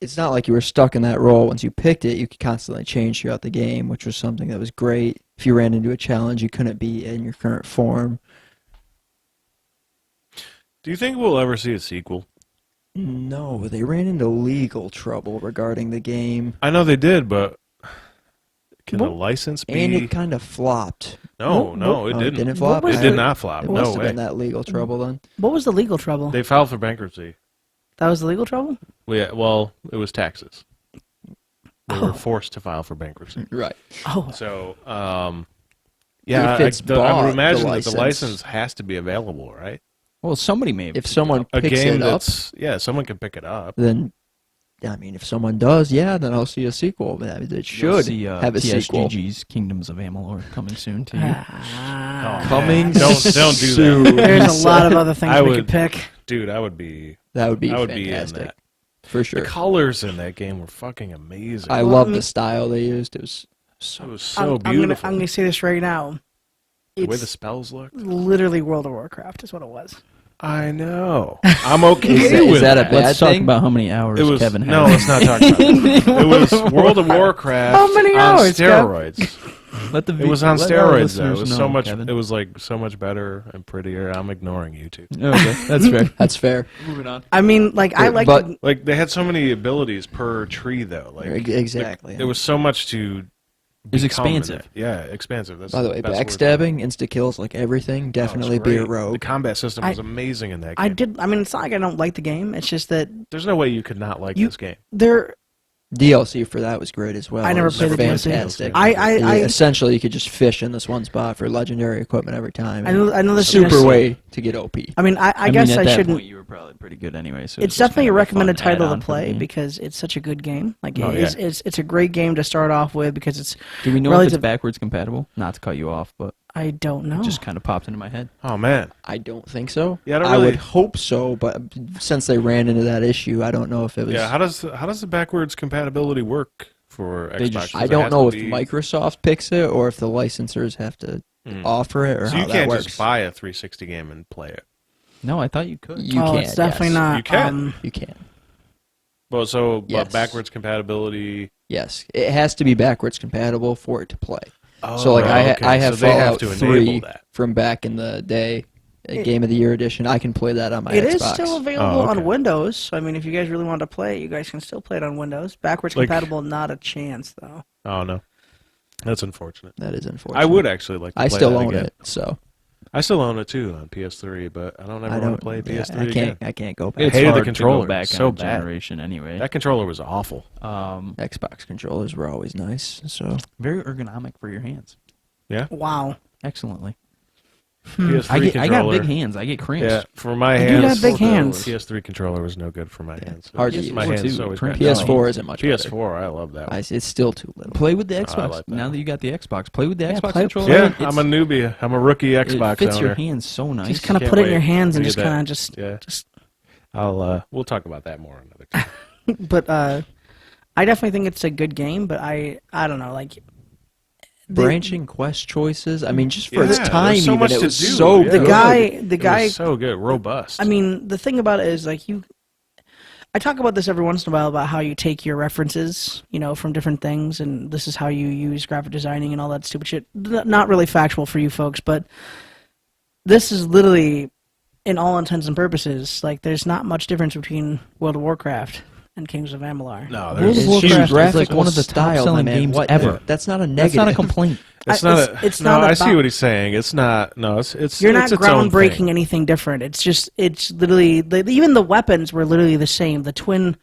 S5: it's not like you were stuck in that role. Once you picked it, you could constantly change throughout the game, which was something that was great. If you ran into a challenge, you couldn't be in your current form.
S2: Do you think we'll ever see a sequel?
S5: No, they ran into legal trouble regarding the game,
S2: I know they did, but can the
S4: What?
S2: license be?
S5: and it kind of flopped.
S2: No,
S4: What-
S2: no,
S5: Oh,
S2: it didn't.
S5: Didn't flop.
S4: was
S2: It
S5: I
S2: did
S5: heard-
S2: not flop.
S5: It
S2: No
S5: must have
S2: way.
S5: been that legal trouble then.
S4: What was the legal trouble?
S2: They filed for bankruptcy.
S4: That was the legal trouble?
S2: Well, it was taxes. They
S4: Oh.
S2: were forced to file for bankruptcy.
S5: Right.
S4: Oh,
S2: So, yeah,
S5: If it's
S2: I
S5: bought,
S2: would
S5: the
S2: imagine that the
S5: license-
S2: license has to be available, right?
S3: Well, somebody may have
S5: If
S3: picked it
S5: someone
S3: up.
S2: A
S5: picks
S2: game
S5: it up,
S2: that's someone can pick it up.
S5: then I mean, if someone does, yeah, then I'll see a sequel. I mean, it
S3: You'll
S5: should
S3: see,
S5: have a sequel.
S3: TSGG's Kingdoms of Amalur coming soon to you.
S4: Ah.
S5: Coming
S2: Don't do that.
S5: soon.
S4: There's a lot of other things
S2: I
S4: we
S2: would-
S4: could pick.
S2: Dude, I would be
S5: That would be
S2: I would be in
S5: fantastic.
S2: that.
S5: For sure.
S2: The colors in that game were fucking amazing.
S5: I
S4: Well,
S5: love
S4: I mean-
S5: the style they used. It was
S2: it was
S4: I'm,
S2: so
S4: I'm gonna,
S2: beautiful.
S4: I'm gonna say this right now.
S2: The way
S4: It's
S2: the spells looked.
S4: literally World of Warcraft is what it was.
S2: I know. I'm okay
S5: Is
S2: with
S5: that a
S2: that.
S5: bad
S3: Let's talk
S5: thing?
S3: about how many hours
S2: It was
S3: Kevin had.
S2: no. Let's not talk about it. It was World of Warcraft
S4: How many
S2: on
S4: hours, Kev?
S2: steroids.
S3: Let the
S2: It was on
S3: let our
S2: steroids though. It
S3: listeners
S2: was
S3: know,
S2: so much.
S3: Kevin.
S2: It was like so much better and prettier. I'm ignoring you two.
S3: Okay, that's fair.
S5: That's fair.
S3: Moving on.
S4: I mean, like I like.
S5: But-
S4: to-
S2: Like they had so many abilities per tree though. Like
S5: Exactly.
S2: there was so much to.
S3: It's
S2: become in
S3: expansive.
S2: it. Yeah, expansive. That's
S5: By the way,
S2: best word.
S5: backstabbing, insta kills, like everything,
S2: Oh, it's
S5: definitely be a
S2: great. The
S5: rogue.
S2: combat system
S4: I-
S2: was amazing in that game.
S4: I did. I mean, it's not like I don't like the game. It's just that
S2: There's no way you could not like
S4: You-
S2: this game.
S4: there.
S5: DLC for that was great as well.
S4: I
S5: It
S4: never
S5: was
S4: played the DLC.
S5: fantastic.
S4: I
S5: Essentially, you could just fish in this one spot for legendary equipment every time.
S4: I know this
S5: Super
S4: is.
S5: way to get OP.
S4: I mean, I guess
S3: mean,
S4: I
S3: at that
S4: shouldn't.
S3: Point, you were probably pretty good anyway. So
S4: It's
S3: just
S4: definitely
S3: kind
S4: a
S3: of
S4: recommended
S3: fun
S4: title
S3: add-on
S4: to
S3: for the
S4: play
S3: game.
S4: because it's such a good game. Like
S2: Oh,
S4: it's a great game to start off with because it's.
S3: Do we know if
S4: relative-
S3: it's backwards compatible? Not to cut you off, but
S4: I don't know.
S3: it just kind of popped into my head.
S2: Oh man.
S5: I don't think so.
S2: Yeah, I don't
S5: I
S2: really-
S5: would hope so, but since they ran into that issue, I don't know if it was.
S2: Yeah. How does the backwards compatibility work for
S3: They
S2: Xbox?
S3: just-
S2: Does
S5: I
S2: it
S5: don't
S2: have
S5: know
S2: to
S5: if
S2: be-
S5: Microsoft picks it or if the licensors have to offer it or
S2: So
S5: how
S2: you
S5: that
S2: can't
S5: works.
S2: just buy a 360 game and play it.
S3: No, I thought you could.
S5: You
S4: oh,
S5: can.
S4: it's definitely
S5: yes.
S4: not.
S2: You can.
S5: You can.
S2: Well, so
S5: Yes.
S2: but backwards compatibility.
S5: Yes, it has to be backwards compatible for it to play.
S2: Oh,
S5: So like
S2: okay.
S5: I have
S2: so they have
S5: Fallout
S2: to
S5: 3
S2: enable that.
S5: from back in the day, a Game of the Year edition. I can play that on my
S4: It
S5: Xbox.
S4: is still available
S2: Oh, okay.
S4: on Windows. So, I mean, if you guys really want to play it, you guys can still play it on Windows. Backwards
S2: Like-
S4: compatible, not a chance though.
S2: Oh no, that's unfortunate.
S5: That is unfortunate.
S2: I would actually like to
S5: I
S2: play
S5: still
S2: that
S5: own
S2: again.
S5: it, so
S2: I still own it too on PS3, but I don't ever
S5: I
S2: want
S5: don't
S2: to play
S5: yeah,
S2: PS3
S5: I can't.
S2: again.
S5: I can't go back.
S2: I
S3: It's
S2: hated the
S3: hard
S2: controller.
S3: to go back
S2: So
S3: on a
S2: bad.
S3: generation anyway.
S2: That controller was awful.
S5: Xbox controllers were always nice. So
S3: Very ergonomic for your hands.
S4: Wow.
S3: Excellently.
S2: PS3
S3: I got
S2: controller.
S3: big hands. I get cramps.
S2: Yeah, for my
S4: You
S2: hands.
S4: do have big hands.
S2: PS3 controller was no good for my hands.
S5: hard to
S2: It's-
S5: use.
S2: My
S3: PS4
S2: hands
S3: too,
S2: always
S3: cramp.
S2: bad.
S5: PS4 isn't much better.
S2: PS4, I love that one.
S5: It's still too little.
S3: Play with the
S2: I
S3: Xbox.
S2: like that.
S3: Now that you got the Xbox, play with the
S4: Yeah,
S3: Xbox
S4: play-
S3: controller.
S2: Yeah,
S3: It's-
S2: I'm a newbie. I'm a rookie Xbox
S3: It fits
S2: owner.
S3: your hands so nice.
S4: Just kind of
S2: can't
S4: put it in your
S2: wait
S4: hands and
S2: to
S4: just
S2: get that.
S4: kind of just.
S2: Yeah,
S4: Just.
S2: we'll talk about that more another time.
S4: But I definitely think it's a good game. But I don't know. Like
S5: Branching quest choices. I mean, just for its
S2: Yeah,
S5: time,
S2: there's so
S5: even
S2: much
S5: it
S2: to
S5: was
S2: do.
S5: so
S2: Yeah.
S4: the
S5: good.
S4: guy, the
S2: It
S4: guy.
S2: was so good, robust.
S4: I mean, the thing about it is like you. I talk about this every once in a while about how you take your references, from different things, and this is how you use graphic designing and all that stupid shit. Not really factual for you folks, but this is literally, in all intents and purposes, like there's not much difference between World of Warcraft and Kings of Amalur.
S2: no,
S3: World
S2: there's
S3: of
S5: It's
S3: Warcraft
S5: huge
S3: is
S5: graphical
S3: like one of the
S5: style,
S3: top-selling
S5: my man.
S3: games
S5: What?
S3: ever.
S5: That's not a
S3: That's
S5: negative.
S3: not a complaint.
S2: It's
S4: I-
S2: not.
S4: it's
S2: A, no,
S4: not
S2: I see
S4: about-
S2: what he's saying. It's not. No, it's.
S4: You're
S2: it's
S4: not
S2: its own
S4: groundbreaking
S2: thing.
S4: anything different. It's literally even the weapons were literally the same. The twin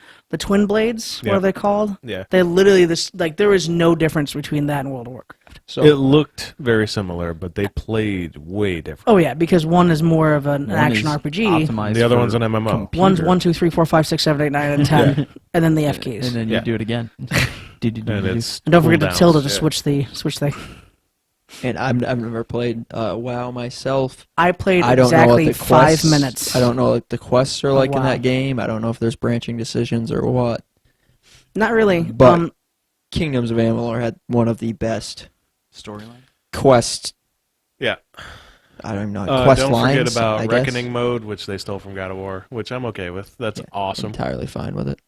S4: blades, what
S2: Yeah.
S4: are they called?
S2: Yeah.
S4: They're literally this. Like there is no difference between that and World of Warcraft.
S5: So
S2: It looked very similar, but they played way different.
S4: Oh yeah, because one is more of an
S3: One
S4: action
S3: is
S4: RPG.
S3: optimized
S2: The other
S3: for
S2: one's an MMO.
S3: computer.
S4: One's 1, 2, 3, 4, 5, 6, 7, 8, 9, and 10, and then the F keys.
S3: And then you
S2: Yeah.
S3: do it again.
S2: And it's
S4: And don't forget the
S2: cooldowns,
S4: tilde to
S2: yeah.
S4: switch thing.
S5: and I've never played WoW myself.
S4: I played
S5: I don't know
S4: exactly
S5: what the
S4: 5
S5: quests,
S4: minutes.
S5: I don't know what the quests are like in
S4: WoW.
S5: that game. I don't know if there's branching decisions or what.
S4: Not really.
S5: But- Kingdoms of Amalur had one of the best
S3: Storyline.
S5: quest.
S2: Yeah.
S5: I don't even know quest
S2: don't
S5: lines.
S2: forget about
S5: I guess.
S2: Reckoning mode, which they stole from God of War, which I'm okay with. That's awesome.
S5: Entirely fine with it.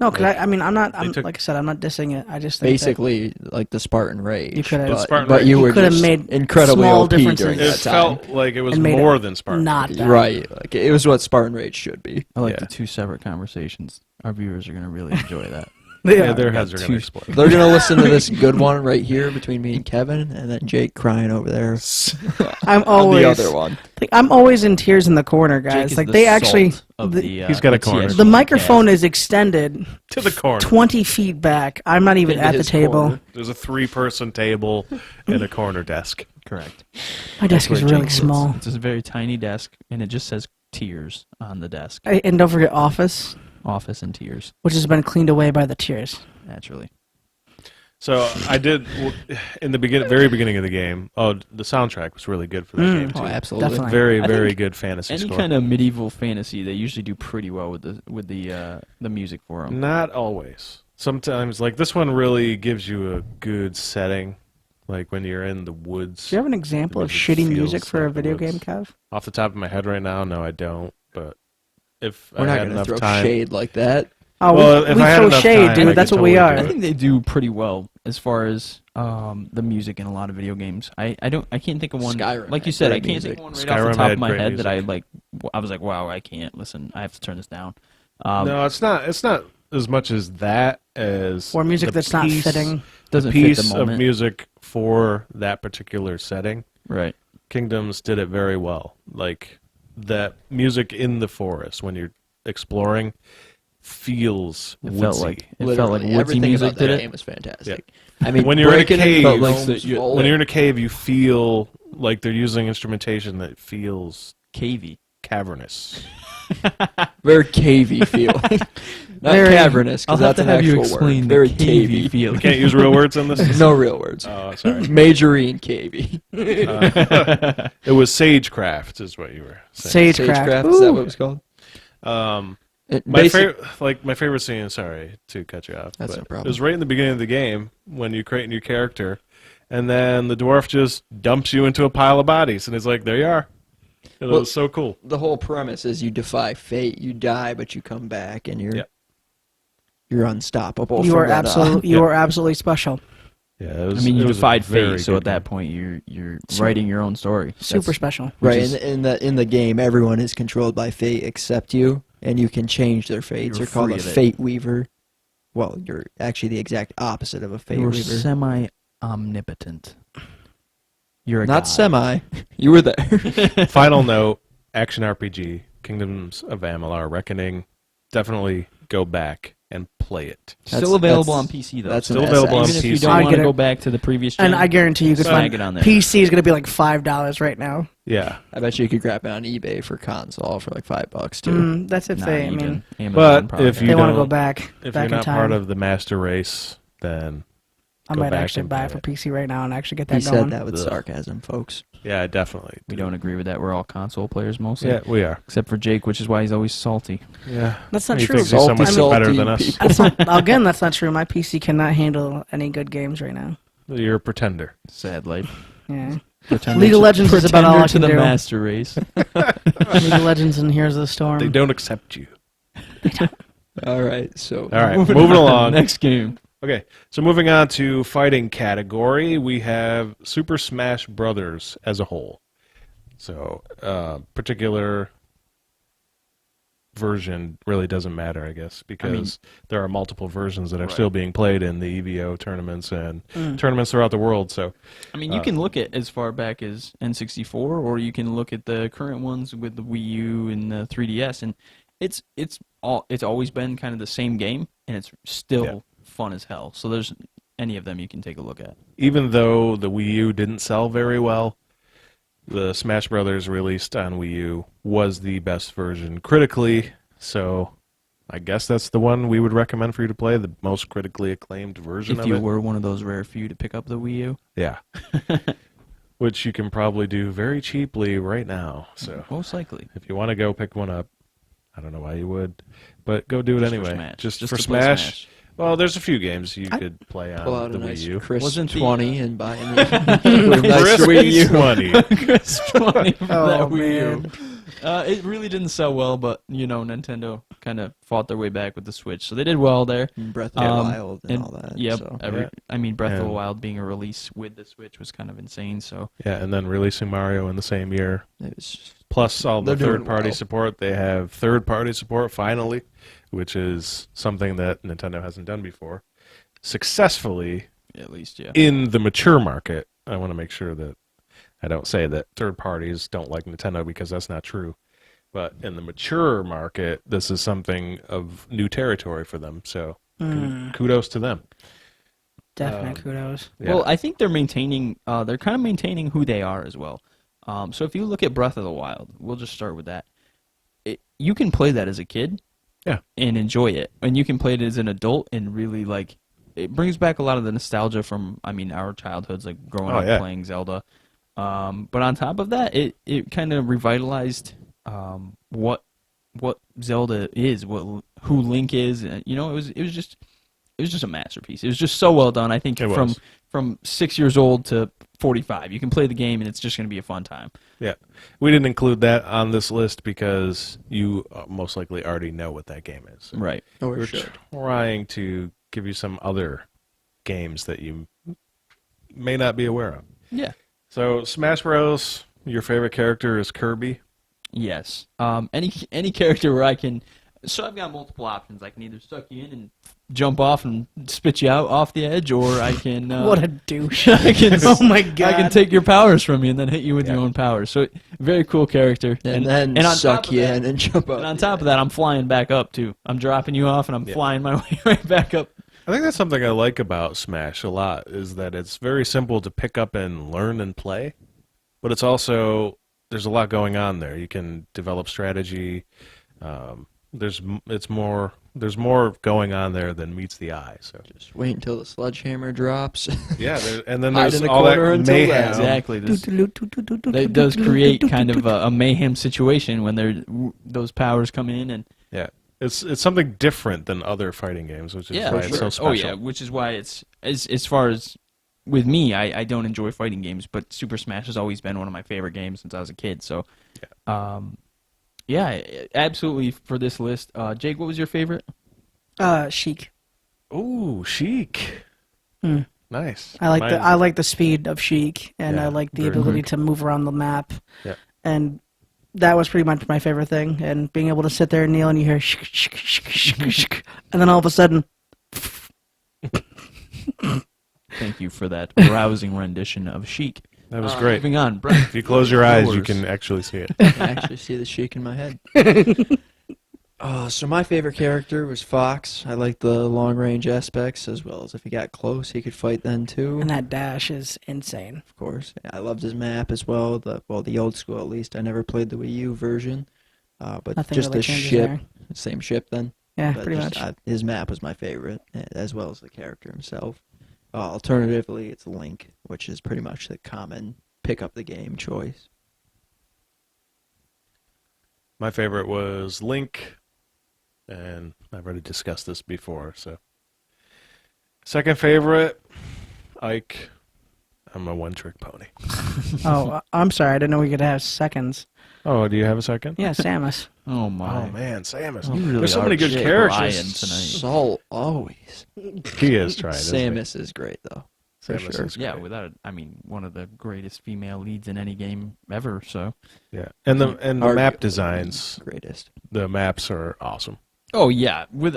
S4: no, because I mean, I'm not.
S2: took-
S4: Like I said, I'm not dissing it. I just think that
S5: Basically, like the Spartan Rage.
S4: You could've-
S5: but,
S2: Spartan
S5: but
S2: Rage.
S5: you
S2: You
S5: were
S4: could've
S5: just
S4: made
S5: incredibly
S4: small
S5: OP
S4: differences.
S5: during
S2: It
S5: that time.
S2: felt like it was
S4: And made
S2: more
S4: it
S2: than Spartan.
S4: not
S2: Rage.
S4: that.
S5: Right. Like, it was what Spartan Rage should be.
S3: I like
S2: Yeah.
S3: the two separate conversations. Our viewers are going to really enjoy that.
S2: Yeah, their
S3: got
S2: heads are going
S3: two-
S2: to explode.
S5: They're going to listen to this good one right here between me and Kevin, and then Jake crying over there
S4: I'm
S5: on
S4: always.
S5: the other one.
S4: Like, I'm always in tears in the corner,
S3: Jake
S4: guys.
S3: is
S4: Like
S3: the
S4: they actually.
S3: salt of
S4: the-
S3: the,
S2: He's got a
S3: the
S2: corner.
S3: TSGG
S4: The microphone
S3: cast.
S4: is extended
S2: To the corner.
S4: 20 feet back. I'm not even
S5: Into
S4: at the
S5: his
S4: table.
S5: corner.
S2: There's a 3-person table and a corner desk.
S3: Correct.
S4: My desk is
S3: Where
S4: really
S3: Jake sits.
S4: small.
S3: It's a very tiny desk, and it just says tears on the desk.
S4: And don't forget Office,
S3: Office and tears,
S4: which has been cleaned away by the tears.
S3: naturally.
S2: So I did in the very beginning of the game. Oh, the soundtrack was really good for that game too.
S5: Oh, absolutely.
S4: Definitely.
S2: Very,
S3: I
S2: very
S3: think
S2: good fantasy
S3: Any
S2: score.
S3: kind of medieval fantasy, they usually do pretty well with the music for them.
S2: Not always. Sometimes, like this one, really gives you a good setting Like when you're in the woods.
S4: Do you have an example of
S2: music
S4: shitty
S2: feels
S4: music for a
S2: like the
S4: video
S2: woods.
S4: game, Kev?
S2: Off the top of my head right now, no, I don't. But if
S5: We're
S2: I
S5: not
S2: had
S5: going to
S2: enough
S5: throw
S2: time,
S5: shade like that.
S4: Oh,
S2: Well,
S4: we
S2: if I had
S4: throw
S2: enough
S4: shade,
S2: time, I
S4: dude.
S2: could
S4: That's what we
S2: totally
S4: are.
S2: do
S3: I
S2: it.
S3: think they do pretty well as far as the music in a lot of video games. I can't think of one.
S5: Skyrim
S3: like you
S5: had
S3: said, I
S5: great
S3: can't
S5: music.
S3: think of one right
S2: Skyrim
S3: off the top
S2: had
S3: of my
S2: great
S3: head that I
S2: music.
S3: like. I was like, wow, I can't listen. I have to turn this down.
S2: No, it's not. It's not as much as that as
S4: Or music
S2: the
S4: that's not
S2: piece-
S4: fitting.
S3: Doesn't
S2: the
S3: fit
S2: piece
S3: the
S2: of
S3: moment.
S2: music for that particular setting.
S3: Right.
S2: Kingdoms did it very well. Like that music in the forest when you're exploring feels
S3: It
S2: woodsy.
S3: felt like
S5: Literally,
S3: woodsy
S5: everything
S3: music
S5: about that
S3: did
S5: game
S3: it.
S5: was fantastic. I mean,
S2: When you're in a
S5: breaking
S2: cave,
S5: felt
S3: like
S5: like
S3: the-
S2: when you're in a cave, you feel like they're using instrumentation that feels
S3: Cavey.
S2: cavernous.
S5: very cavey feeling. Not
S4: Very-
S5: cavernous,
S3: I'll
S5: because
S3: have
S5: that's
S3: to
S5: an
S3: have you
S5: actual
S3: explain
S5: word.
S3: the
S5: Very
S3: cavey
S5: cavey.
S3: feeling.
S2: You can't use real words in this?
S5: No real words.
S2: Oh, sorry.
S5: Majorine cavey.
S2: It was sagecraft is what you were saying.
S4: Sagecraft.
S5: Is that
S4: Ooh.
S5: what it was called?
S2: My favorite scene. Sorry to cut you off.
S5: That's
S2: but
S5: no problem.
S2: It was right in the beginning of the game when you create a new character, and then the dwarf just dumps you into a pile of bodies, and he's like, "There you are." It
S5: Well,
S2: was so cool.
S5: The whole premise is you defy fate. You die, but you come back, and
S2: Yeah.
S5: you're unstoppable.
S4: You
S5: from
S4: are
S5: that on.
S4: absolutely, you are absolutely special.
S2: Yeah, it was.
S3: I mean, you
S2: it was a
S3: defied
S2: very
S3: fate, so
S2: good
S3: at that
S2: game.
S3: point, you're writing your own story.
S4: Super
S3: That's-
S4: special.
S5: Right,
S3: is-
S5: in the game, everyone is controlled by fate except you, and you can change their fates.
S3: You're
S5: You're called a
S3: free of it.
S5: fate weaver. Well, you're actually the exact opposite of a fate
S3: You're
S5: weaver.
S3: semi-omnipotent. You're a
S5: Not
S3: god.
S5: semi. You were there.
S2: Final note: action RPG, Kingdoms of Amalur: Reckoning. Definitely go back and play it.
S3: Still available
S5: that's-
S3: on PC though.
S5: that's
S2: Still
S5: an
S2: available on
S5: SS.
S3: Even if you
S2: PC.
S3: don't
S4: I
S3: want
S4: get
S3: to
S4: it.
S3: go back to the previous
S4: And
S3: gen,
S4: I guarantee you could
S3: snag
S4: find
S3: it on there.
S4: PC is going to be like $5 right now.
S2: Yeah,
S5: I bet you could grab it on eBay for console for like $5 too.
S4: That's if
S3: Not
S4: they. I
S3: even.
S4: mean,
S3: Amazon
S2: But
S3: probably
S2: if
S3: has
S2: you
S4: they
S3: it.
S4: want to go
S2: don't-
S4: back
S2: if
S4: back
S2: you're
S4: in
S2: not
S4: time.
S2: part of the master race, then
S4: I
S2: go
S4: might
S2: back
S4: actually
S2: and
S4: buy
S2: play
S4: it for
S2: it.
S4: PC right now and actually get
S5: He
S4: that going.
S5: said that with
S2: Ugh.
S5: sarcasm, folks.
S2: yeah, definitely.
S3: We don't agree with that. We're all console players mostly.
S2: Yeah, we are.
S3: Except for Jake, which is why he's always salty.
S2: Yeah,
S4: That's not
S2: he
S4: true.
S2: thinks he's so
S5: Salty,
S2: much
S5: salty
S2: better than us.
S5: people.
S4: That's not, again, that's not true. My PC cannot handle any good games right now.
S2: You're a pretender.
S3: Sad life.
S4: Yeah.
S3: Pretender
S4: League of
S3: to-
S4: Legends is about all I
S3: pretender
S4: can
S3: to the
S4: do.
S3: master race.
S4: League of Legends and Heroes of the Storm.
S2: They don't accept you.
S5: All right, so
S2: All right, moving along.
S3: Next game.
S2: Okay, so moving on to fighting category, we have Super Smash Brothers as a whole. So, particular version really doesn't matter, I guess, because there are multiple versions that are still being played in the EVO tournaments and tournaments throughout the world. So,
S3: I mean, you can look at as far back as N64, or you can look at the current ones with the Wii U and the 3DS, and it's always been kind of the same game, and it's still fun as hell. So there's any of them you can take a look at.
S2: even though the Wii U didn't sell very well, the Smash Brothers released on Wii U was the best version critically. So, I guess that's the one we would recommend for you to play, the most critically acclaimed version
S3: If
S2: of
S3: you
S2: it.
S3: were one of those rare few to pick up the Wii U,
S2: Yeah. Which you can probably do very cheaply right now. So
S3: most likely.
S2: if you want to go pick one up, I don't know why you would, but go do it
S3: Just for
S2: anyway.
S3: Smash.
S2: Just
S3: Just
S2: for
S3: to play
S2: Smash.
S3: Smash.
S2: Well, there's a few games you could play
S5: pull
S2: on
S5: out
S2: the
S5: a nice
S2: Wii U.
S5: crisp
S3: Wasn't the,
S5: 20 and buy a nice
S2: Crispy
S5: Wii U.
S2: 20.
S3: Chris 20 for
S4: Oh,
S3: that Wii U.
S4: man.
S3: It really didn't sell well, but Nintendo kind of fought their way back with the Switch, so they did well there.
S5: And Breath of the Wild and all that.
S3: Yep.
S5: So.
S2: Yeah.
S3: I mean, Breath of the
S2: And-
S3: Wild being a release with the Switch was kind of insane. So
S2: Yeah, and then releasing Mario in the same year.
S5: It was
S2: Plus all the
S5: They're doing
S2: third-party
S5: well.
S2: support. They have third-party support finally, which is something that Nintendo hasn't done before. Successfully
S3: at least, yeah.
S2: in the mature market. I want to make sure that I don't say that third parties don't like Nintendo, because that's not true. But in the mature market, this is something of new territory for them. So kudos to them.
S4: Definite kudos.
S2: Yeah.
S3: Well, I think they're maintaining. They're kind of maintaining who they are as well. So if you look at Breath of the Wild, we'll just start with that. You can play that as a kid,
S2: Yeah.
S3: and enjoy it, and you can play it as an adult and really like. It brings back a lot of the nostalgia from, our childhoods, like growing
S2: Oh,
S3: up
S2: yeah.
S3: playing Zelda. But on top of that, it kind of revitalized what Zelda is, who Link is. It was just a masterpiece. It was just so well done. I think
S2: It was.
S3: from 6 years old to 45, you can play the game and it's just going to be a fun time.
S2: Yeah. We didn't include that on this list because you most likely already know what that game is.
S3: Right.
S5: Or
S2: We're
S5: should.
S2: trying to give you some other games that you may not be aware of.
S3: Yeah.
S2: So, Smash Bros., your favorite character is Kirby.
S3: Yes. Any character where I can. So I've got multiple options. I can either suck you in and jump off and spit you out off the edge, or I can.
S4: What a douche!
S3: I can,
S4: Oh my god!
S3: I can take your powers from you and then hit you with your own powers. So very cool character.
S5: And then
S3: on top
S5: suck
S3: of
S5: you
S3: that-
S5: in and jump up.
S3: And on top of that, I'm flying back up too. I'm dropping you off and I'm flying my way right back up.
S2: I think that's something I like about Smash a lot, is that it's very simple to pick up and learn and play, but it's also, there's a lot going on there. You can develop strategy. There's more going on there than meets the eye. So
S5: Just wait until the sledgehammer drops.
S2: yeah, and then
S5: Hide
S2: there's
S5: in the
S2: all that
S5: corner until
S2: mayhem.
S5: then.
S3: Exactly. That does create kind of a mayhem situation when those powers come in and
S2: Yeah, it's something different than other fighting games, which is why it's so special.
S3: Oh yeah, which is why it's as far as with me, I don't enjoy fighting games, but Super Smash has always been one of my favorite games since I was a kid. So, yeah, absolutely for this list. Jake, what was your favorite?
S4: Sheik.
S2: Ooh, Sheik. Nice.
S4: I
S2: Mine-
S4: like the speed of Sheik, and
S2: Yeah,
S4: I like the
S2: very
S4: ability
S2: quick.
S4: to move around the map.
S2: Yeah.
S4: And that was pretty much my favorite thing. And being able to sit there and kneel, and you hear shik, shik, shik, shik, shik, and then all of a sudden,
S3: Thank you for that rousing rendition of Chic.
S2: That was great.
S3: Moving on, Brett.
S2: If you close your eyes, you
S3: yours.
S2: can actually see it.
S5: I can actually see the shake in my head. So my favorite character was Fox. I like the long range aspects, as well as if he got close, he could fight then too.
S4: and that dash is insane.
S5: Of course, I loved his map as well. The old school at least. I never played the Wii U version, but
S4: Nothing
S5: just
S4: really
S5: the
S4: changes
S5: ship,
S4: there.
S5: same ship then.
S4: Yeah,
S5: But
S4: pretty
S5: just,
S4: much.
S5: his map was my favorite, as well as the character himself. Alternatively, it's Link, which is pretty much the common pick up the game choice.
S2: My favorite was Link, and I've already discussed this before. So, second favorite, Ike. I'm a one-trick pony.
S4: Oh, I'm sorry. I didn't know we could have seconds.
S2: Oh, do you have a second?
S4: Yeah, Samus.
S3: Oh my.
S2: Oh man, Samus.
S3: You really
S2: There's so
S3: are
S2: many good
S3: trying
S2: characters.
S3: tonight.
S5: Sol always.
S2: He is trying. isn't he?
S5: Samus is great though. For
S2: Samus
S5: sure.
S2: is
S3: Yeah,
S2: great.
S3: without I mean, one of the greatest female leads in any game ever. So.
S2: Yeah, and the map
S5: Arguably
S2: designs.
S5: greatest.
S2: The maps are awesome.
S3: Oh yeah, with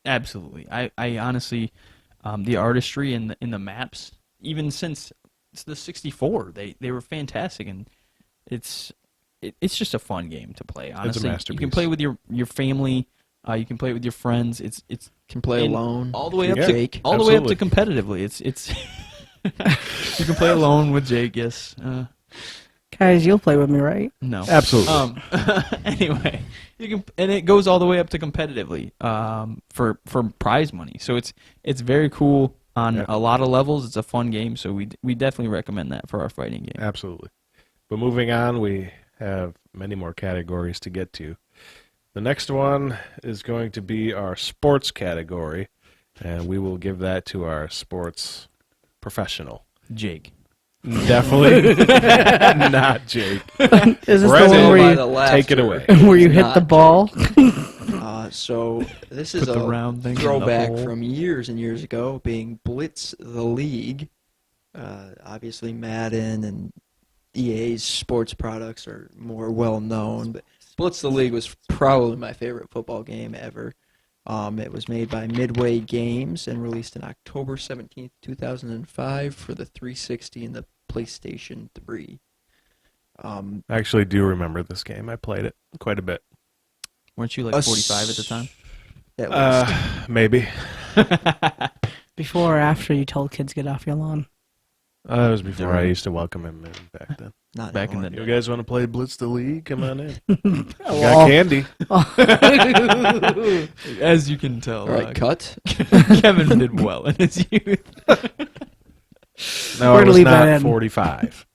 S3: absolutely. I honestly, the artistry in the maps, even since the 64, they were fantastic, and it's just a fun game to play. Honestly, you
S2: masterpiece.
S3: can play with your family, you can play it with your friends. It's
S5: Can play
S3: and
S5: alone.
S3: all the way up
S2: Yeah,
S3: to
S5: Jake.
S3: all the way up to
S2: absolutely.
S3: competitively. It's you can play alone with Jake. Yes.
S4: Guys, you'll play with me, right?
S3: No.
S2: Absolutely.
S3: Anyway, you can, and it goes all the way up to competitively for prize money. So it's very cool on
S2: Yeah.
S3: a lot of levels. It's a fun game, so we definitely recommend that for our fighting game.
S2: Absolutely. But moving on, we have many more categories to get to. The next one is going to be our sports category, and we will give that to our sports professional.
S3: Jake.
S2: Definitely not Jake.
S4: Is this
S2: Brennan,
S4: the one where
S5: By
S4: you,
S5: the laughter.
S2: take it away.
S4: where you hit
S5: Not
S4: the ball?
S5: So this is
S3: Put the
S5: a
S3: round thing in the
S5: throwback
S3: hole.
S5: from years and years ago, being Blitz the League. Obviously, Madden and EA's sports products are more well known, but Blitz the League was probably my favorite football game ever. It was made by Midway Games and released on October 17th, 2005 for the 360 and the PlayStation 3.
S2: I actually do remember this game. I played it quite a bit.
S3: Weren't you like 45 at the time?
S5: At least.
S2: Maybe.
S4: Before or after you told kids get off your lawn?
S2: It was before I used to welcome him in back then.
S5: Not
S3: back in the
S5: anymore.
S2: You guys want to play Blitz the League? Come on in.
S4: Oh,
S2: Got candy.
S3: As you can tell,
S5: All right, cut.
S3: Kevin did well in his youth.
S2: No,
S4: We're
S2: I
S4: gonna
S2: was
S4: leave that
S2: not
S4: in.
S2: 45.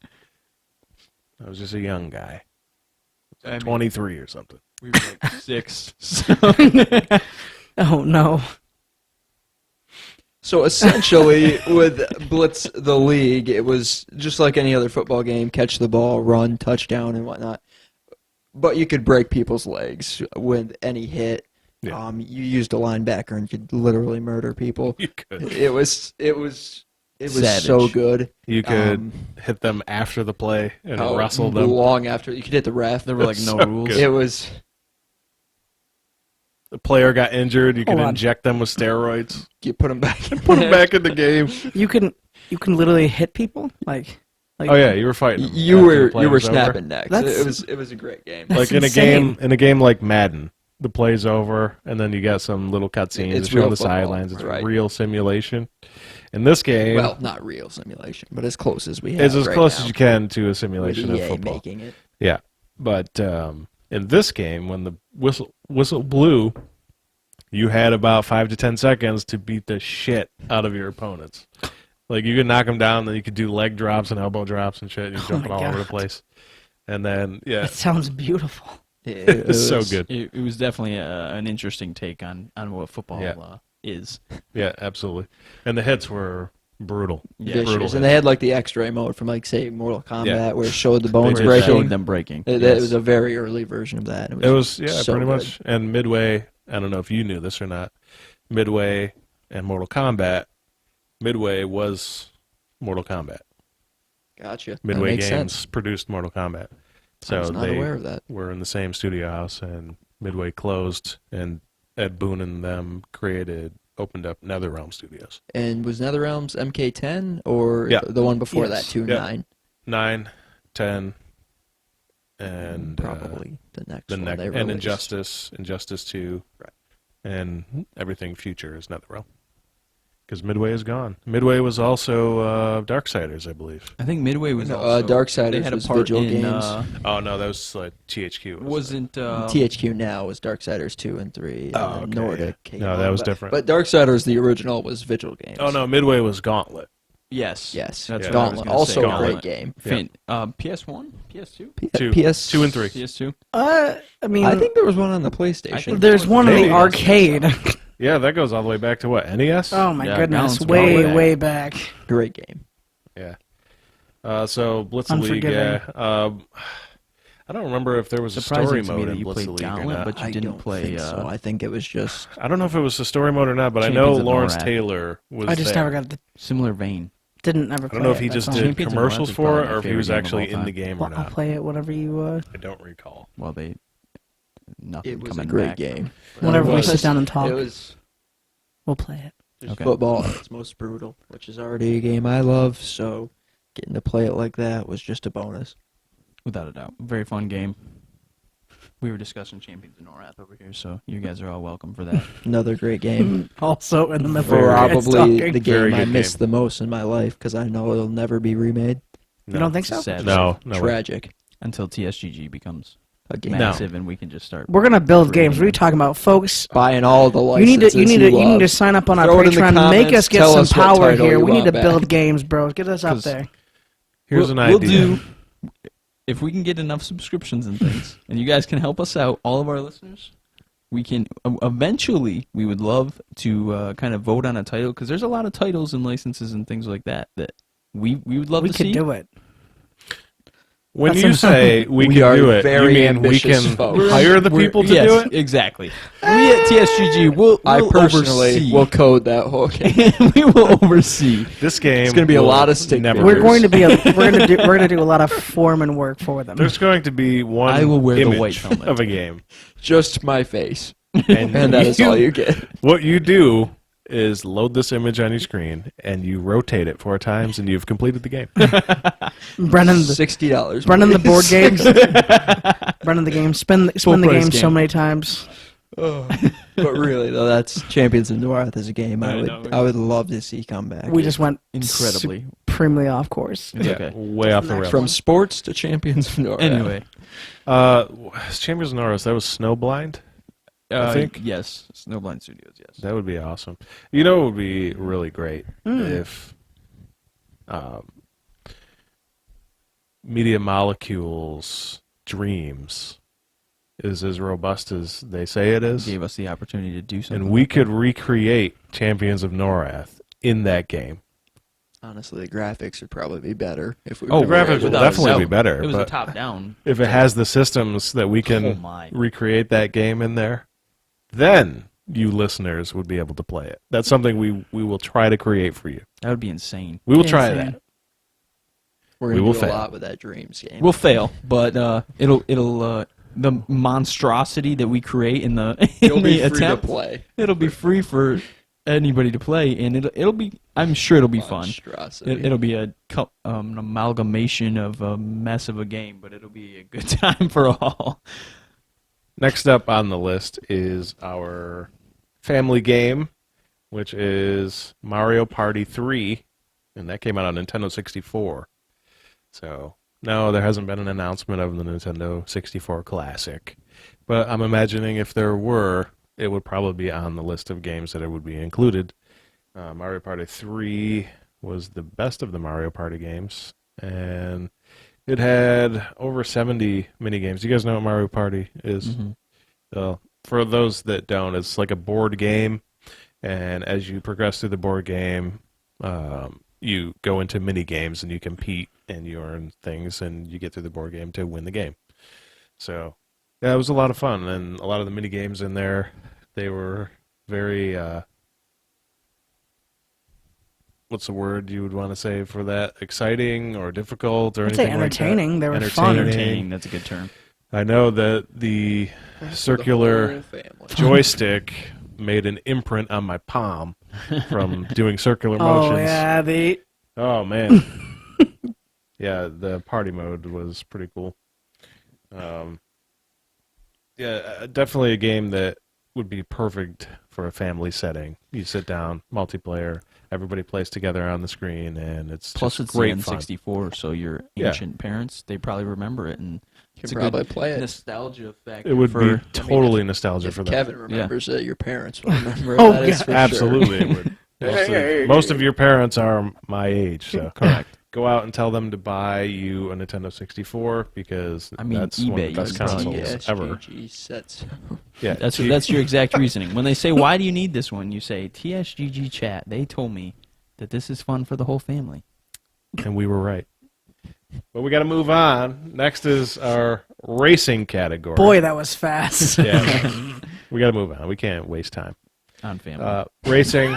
S2: I was just a young guy.
S3: I mean,
S2: 23 or something.
S3: we were like 6. So.
S4: Oh no.
S5: So essentially, with Blitz the League, it was just like any other football game: catch the ball, run, touchdown, and whatnot. But you could break people's legs with any hit.
S2: Yeah.
S5: You used a linebacker and could literally murder people.
S2: You could.
S5: It was
S3: Savage.
S5: so good.
S2: You could hit them after the play and wrestle them.
S5: Long after you could hit the ref.
S3: There were like no
S2: So
S3: rules.
S2: good.
S5: It was.
S2: The player got injured. You could
S4: Hold on.
S2: inject them with steroids.
S5: You put them back.
S2: Put them back in the game.
S4: You can literally hit people like.
S2: Oh yeah, you were fighting them
S5: You
S2: after
S5: were
S2: the play
S5: you were
S2: was over.
S5: snapping necks.
S4: That's-
S5: It was a great game.
S4: That's
S2: Like in
S4: insane.
S2: a game like Madden. The play's over, and then you got some little cutscenes
S5: It's
S2: showing
S5: real
S2: the
S5: football,
S2: sidelines. It's
S5: right.
S2: real simulation. In this game,
S5: Well, not real simulation, but as close as we have.
S2: it's as
S5: right
S2: close
S5: now,
S2: as you can to a
S5: with
S2: simulation of
S5: EA
S2: football.
S5: making it.
S2: Yeah, but in this game, when the whistle blew, you had about 5 to 10 seconds to beat the shit out of your opponents. Like you could knock them down, then you could do leg drops and elbow drops and shit. You're jumping all over the
S4: God.
S2: place, and then yeah,
S4: It sounds beautiful.
S2: it's so good.
S3: It was definitely an interesting take on what football is.
S2: Yeah, absolutely. And the hits were brutal.
S3: Yeah.
S5: Vicious.
S2: Brutal
S5: And they had like the X-ray mode from like say Mortal Kombat
S2: Yeah.
S5: where it showed the bones
S2: did that.
S5: breaking.
S3: Showed them breaking.
S5: It
S3: Yes.
S5: was a very early version of that.
S2: It was yeah,
S5: so
S2: pretty
S5: good.
S2: much. And Midway, I don't know if you knew this or not. Midway and Mortal Kombat. Midway was Mortal Kombat.
S5: Gotcha. That
S2: Midway
S5: makes
S2: Games
S5: sense.
S2: produced Mortal Kombat. So
S5: I was not
S2: they
S5: aware of that.
S2: were in the same studio house, and Midway closed, and Ed Boon and them opened up NetherRealm Studios.
S5: And was NetherRealms MK10 or
S2: Yeah.
S5: the one before
S4: Yes.
S5: that, 2
S2: Yeah.
S5: 9?
S2: 9, 10, and
S5: Probably the next
S2: the
S5: one.
S2: next
S5: they
S2: and
S5: released.
S2: Injustice 2,
S5: Right.
S2: and everything future is NetherRealm. Because Midway is gone. Midway was also Darksiders, I believe.
S3: I think Midway was
S5: No,
S3: also
S5: Darksiders
S3: they had a
S5: was
S3: part
S5: Vigil
S3: in,
S5: Games.
S2: Oh no, that was THQ.
S3: wasn't
S5: THQ now was Darksiders 2 and 3.
S2: Oh,
S5: and
S2: okay,
S5: Nordic
S2: yeah.
S5: came
S2: No, that
S5: on,
S2: was
S5: but-
S2: different.
S5: But Darksiders, the original, was Vigil Games.
S2: Oh no, Midway was Gauntlet.
S3: yes
S5: Yes.
S3: that's
S2: Yeah,
S3: what I was
S5: Gauntlet.
S3: gonna
S5: Also
S3: say.
S5: a
S2: Gauntlet.
S5: great game.
S3: PS1, PS2,
S2: Two and three.
S3: PS2.
S4: I mean,
S5: I think there was one on the PlayStation.
S3: think
S4: there's one in
S2: Maybe.
S4: the arcade.
S2: Yeah, that goes all the way back to what, NES?
S4: Oh my
S3: Yeah,
S4: goodness,
S3: Gauntlet's
S4: way
S3: gone.
S4: way back.
S5: Great game.
S2: Yeah. So Blitz League,
S4: Unforgiving.
S2: yeah. I don't remember if there was a
S3: Surprising
S2: story
S3: to me
S2: mode
S3: that
S2: in
S3: you
S2: Blitz
S3: played
S2: League or
S3: Gauntlet,
S2: not.
S3: but you
S5: I
S3: didn't
S5: don't
S3: play.
S5: think so. I think it was just
S2: I don't know if it was a story mode or not, but I know
S3: Champions of
S2: Lawrence
S3: NORAD.
S2: Taylor was
S4: I just
S2: there.
S4: never got the
S3: Similar vein.
S4: didn't ever.
S2: I
S4: Play
S2: don't know if
S4: it,
S2: he
S4: that's
S2: just
S4: all.
S2: did
S3: Champions of
S2: commercials
S3: NORAD is
S2: for
S3: probably
S2: it,
S3: my
S2: or if he
S3: favorite
S2: was
S3: game of
S2: actually
S3: all
S2: in the
S3: time.
S2: game or
S4: Well, I'll
S2: not.
S4: play it whenever you.
S2: I don't recall.
S3: Well, they nothing
S5: it was
S3: coming
S5: a great
S3: back.
S5: game.
S4: Whenever
S5: It
S4: we
S5: was-
S4: sit down and talk,
S5: It was
S4: we'll play it.
S5: just
S3: Okay.
S5: football at its most brutal, which is already a game I love. So getting to play it like that was just a bonus.
S3: Without a doubt, very fun game. We were discussing Champions of NORAD over here, so you guys are all welcome for that.
S5: Another great game.
S4: Also in the middle of guys
S5: Probably
S4: talking.
S5: the
S2: Very
S5: game I
S2: good
S5: miss
S2: game.
S5: the most in my life because I know it'll never be remade.
S4: You don't think so?
S3: Sad.
S2: No, no. way.
S5: Tragic.
S3: Until TSGG becomes
S5: A game.
S3: massive and we can just start.
S4: We're gonna build
S3: creating
S4: games. What are you
S3: them.
S4: talking about, folks?
S5: Buying all the
S4: You need
S5: licenses
S4: to you need
S5: love.
S4: to sign up on our
S5: Throw it in the
S4: Patreon. Make
S5: comments,
S4: us get
S5: tell
S4: some
S5: us what
S4: power
S5: title
S4: here.
S5: you
S4: We need
S5: want
S4: to build
S5: back.
S4: games, bros. Get us up
S3: 'Cause-
S4: there.
S2: Here's an
S3: We'll
S2: idea.
S3: do if we can get enough subscriptions and things, and you guys can help us out, all of our listeners. We can eventually. We would love to kind of vote on a title because there's a lot of titles and licenses and things like that that we would love
S4: We
S3: to
S4: could
S3: see.
S4: do it.
S2: When
S4: That's
S2: you
S4: enough.
S2: say we
S5: We
S2: can
S5: are
S2: do it,
S5: very
S2: you mean we
S5: ambitious
S2: can
S5: folks.
S2: hire the
S3: We're-
S2: people to
S3: yes,
S2: do it?
S3: Exactly. We at TSGG will
S5: I
S3: will
S5: personally
S3: oversee.
S5: will code that whole game.
S3: we will oversee.
S2: This game
S5: It's gonna be a
S2: will
S5: lot of stick
S2: never
S5: figures.
S4: We're going to be we're gonna do a lot of foreman work for them.
S2: There's going to be one
S3: I will wear the
S2: image
S3: white helmet.
S2: of a game.
S5: Just my face,
S2: And,
S5: and that is all you get.
S2: What you do is load this image on your screen, and you rotate it 4 times, and you've completed the game.
S4: Brennan, the,
S5: $60.
S4: Brennan, the board games. Brennan, the game. Spin the
S3: price
S4: game so
S3: game.
S4: many times.
S5: But really, though, that's Champions of North as a game
S3: I know.
S5: I would love to see come back.
S4: We just went
S3: Incredibly.
S4: supremely off course.
S3: It's
S2: Yeah,
S3: okay.
S2: way off the rails.
S5: From sports to Champions of North.
S3: Anyway,
S2: Champions of Norris, that was Snowblind? I think-
S3: yes, Snowblind Studios. Yes.
S2: That would be awesome. You know, it would be really great if Media Molecules' Dreams is as robust as they say it is,
S3: Gave us the opportunity to do something.
S2: and we could recreate Champions of Norath in that game.
S5: Honestly, the graphics would probably be better if we.
S3: Oh,
S2: The graphics will
S3: without a
S2: definitely
S3: doubt.
S2: be better.
S3: It was a
S2: but
S3: top-down.
S2: if it has the systems that we
S3: Oh
S2: can
S3: my.
S2: recreate that game in there, then you listeners would be able to play it. That's something we will try to create for you.
S3: That would be insane.
S2: We will try
S4: Insane.
S2: that.
S5: We're
S2: we
S5: gonna
S2: will
S5: do
S2: fail.
S5: a lot with that Dreams game.
S3: We'll fail, but it'll the monstrosity that we create in the
S5: It'll
S3: in
S5: be
S3: the
S5: free
S3: attempt,
S5: to play.
S3: it'll be free for anybody to play, and it'll be. I'm sure it'll be fun.
S5: Monstrosity.
S3: It'll be an amalgamation of a mess of a game, but it'll be a good time for all.
S2: Next up on the list is our family game, which is Mario Party 3, and that came out on Nintendo 64. So, no, there hasn't been an announcement of the Nintendo 64 Classic, but I'm imagining if there were, it would probably be on the list of games that it would be included. Mario Party 3 was the best of the Mario Party games, and it had over 70 mini games. You guys know what Mario Party is?
S3: Mm-hmm.
S2: For those that don't, it's like a board game, and as you progress through the board game, you go into mini games and you compete and you earn things and you get through the board game to win the game. So, yeah, it was a lot of fun, and a lot of the mini games in there, they were very what's the word you would want to say for that? Exciting or difficult or
S4: I'd say
S2: anything like that?
S4: entertaining. They were fun.
S3: Entertaining. That's a good term.
S2: I know that the
S5: For the
S2: circular
S5: whole family.
S2: joystick made an imprint on my palm from doing circular
S4: Oh
S2: motions.
S4: yeah,
S2: Oh, man. Yeah, the party mode was pretty cool. Definitely a game that would be perfect for a family setting. You sit down, multiplayer, everybody plays together on the screen, and it's
S3: Plus,
S2: just
S3: it's
S2: great
S3: the
S2: fun.
S3: N64, so your
S2: Yeah.
S3: ancient parents, they probably remember it, and it's a
S5: probably
S3: good
S5: play it.
S3: nostalgia factor.
S2: It would
S3: for,
S2: be totally nostalgia
S5: If
S2: for them.
S5: Kevin remembers it, your parents will remember it.
S4: Oh,
S5: that is
S4: God.
S5: for
S2: Absolutely,
S5: Sure.
S2: it would. Most of your parents are my age, so
S3: Correct.
S2: go out and tell them to buy you a Nintendo 64 because
S3: I mean,
S2: that's one of
S3: eBay,
S2: the best
S3: you probably
S2: consoles
S3: get.
S2: ever.
S5: TSGG sets.
S2: Yeah,
S3: That's your exact reasoning. When they say, "Why do you need this one?" You say, "TSGG Chat. They told me that this is fun for the whole family."
S2: and we were right. But we got to move on. Next is our racing category.
S4: boy, that was fast.
S2: Yeah, we got to move on. We can't waste time.
S3: On family.
S2: Racing.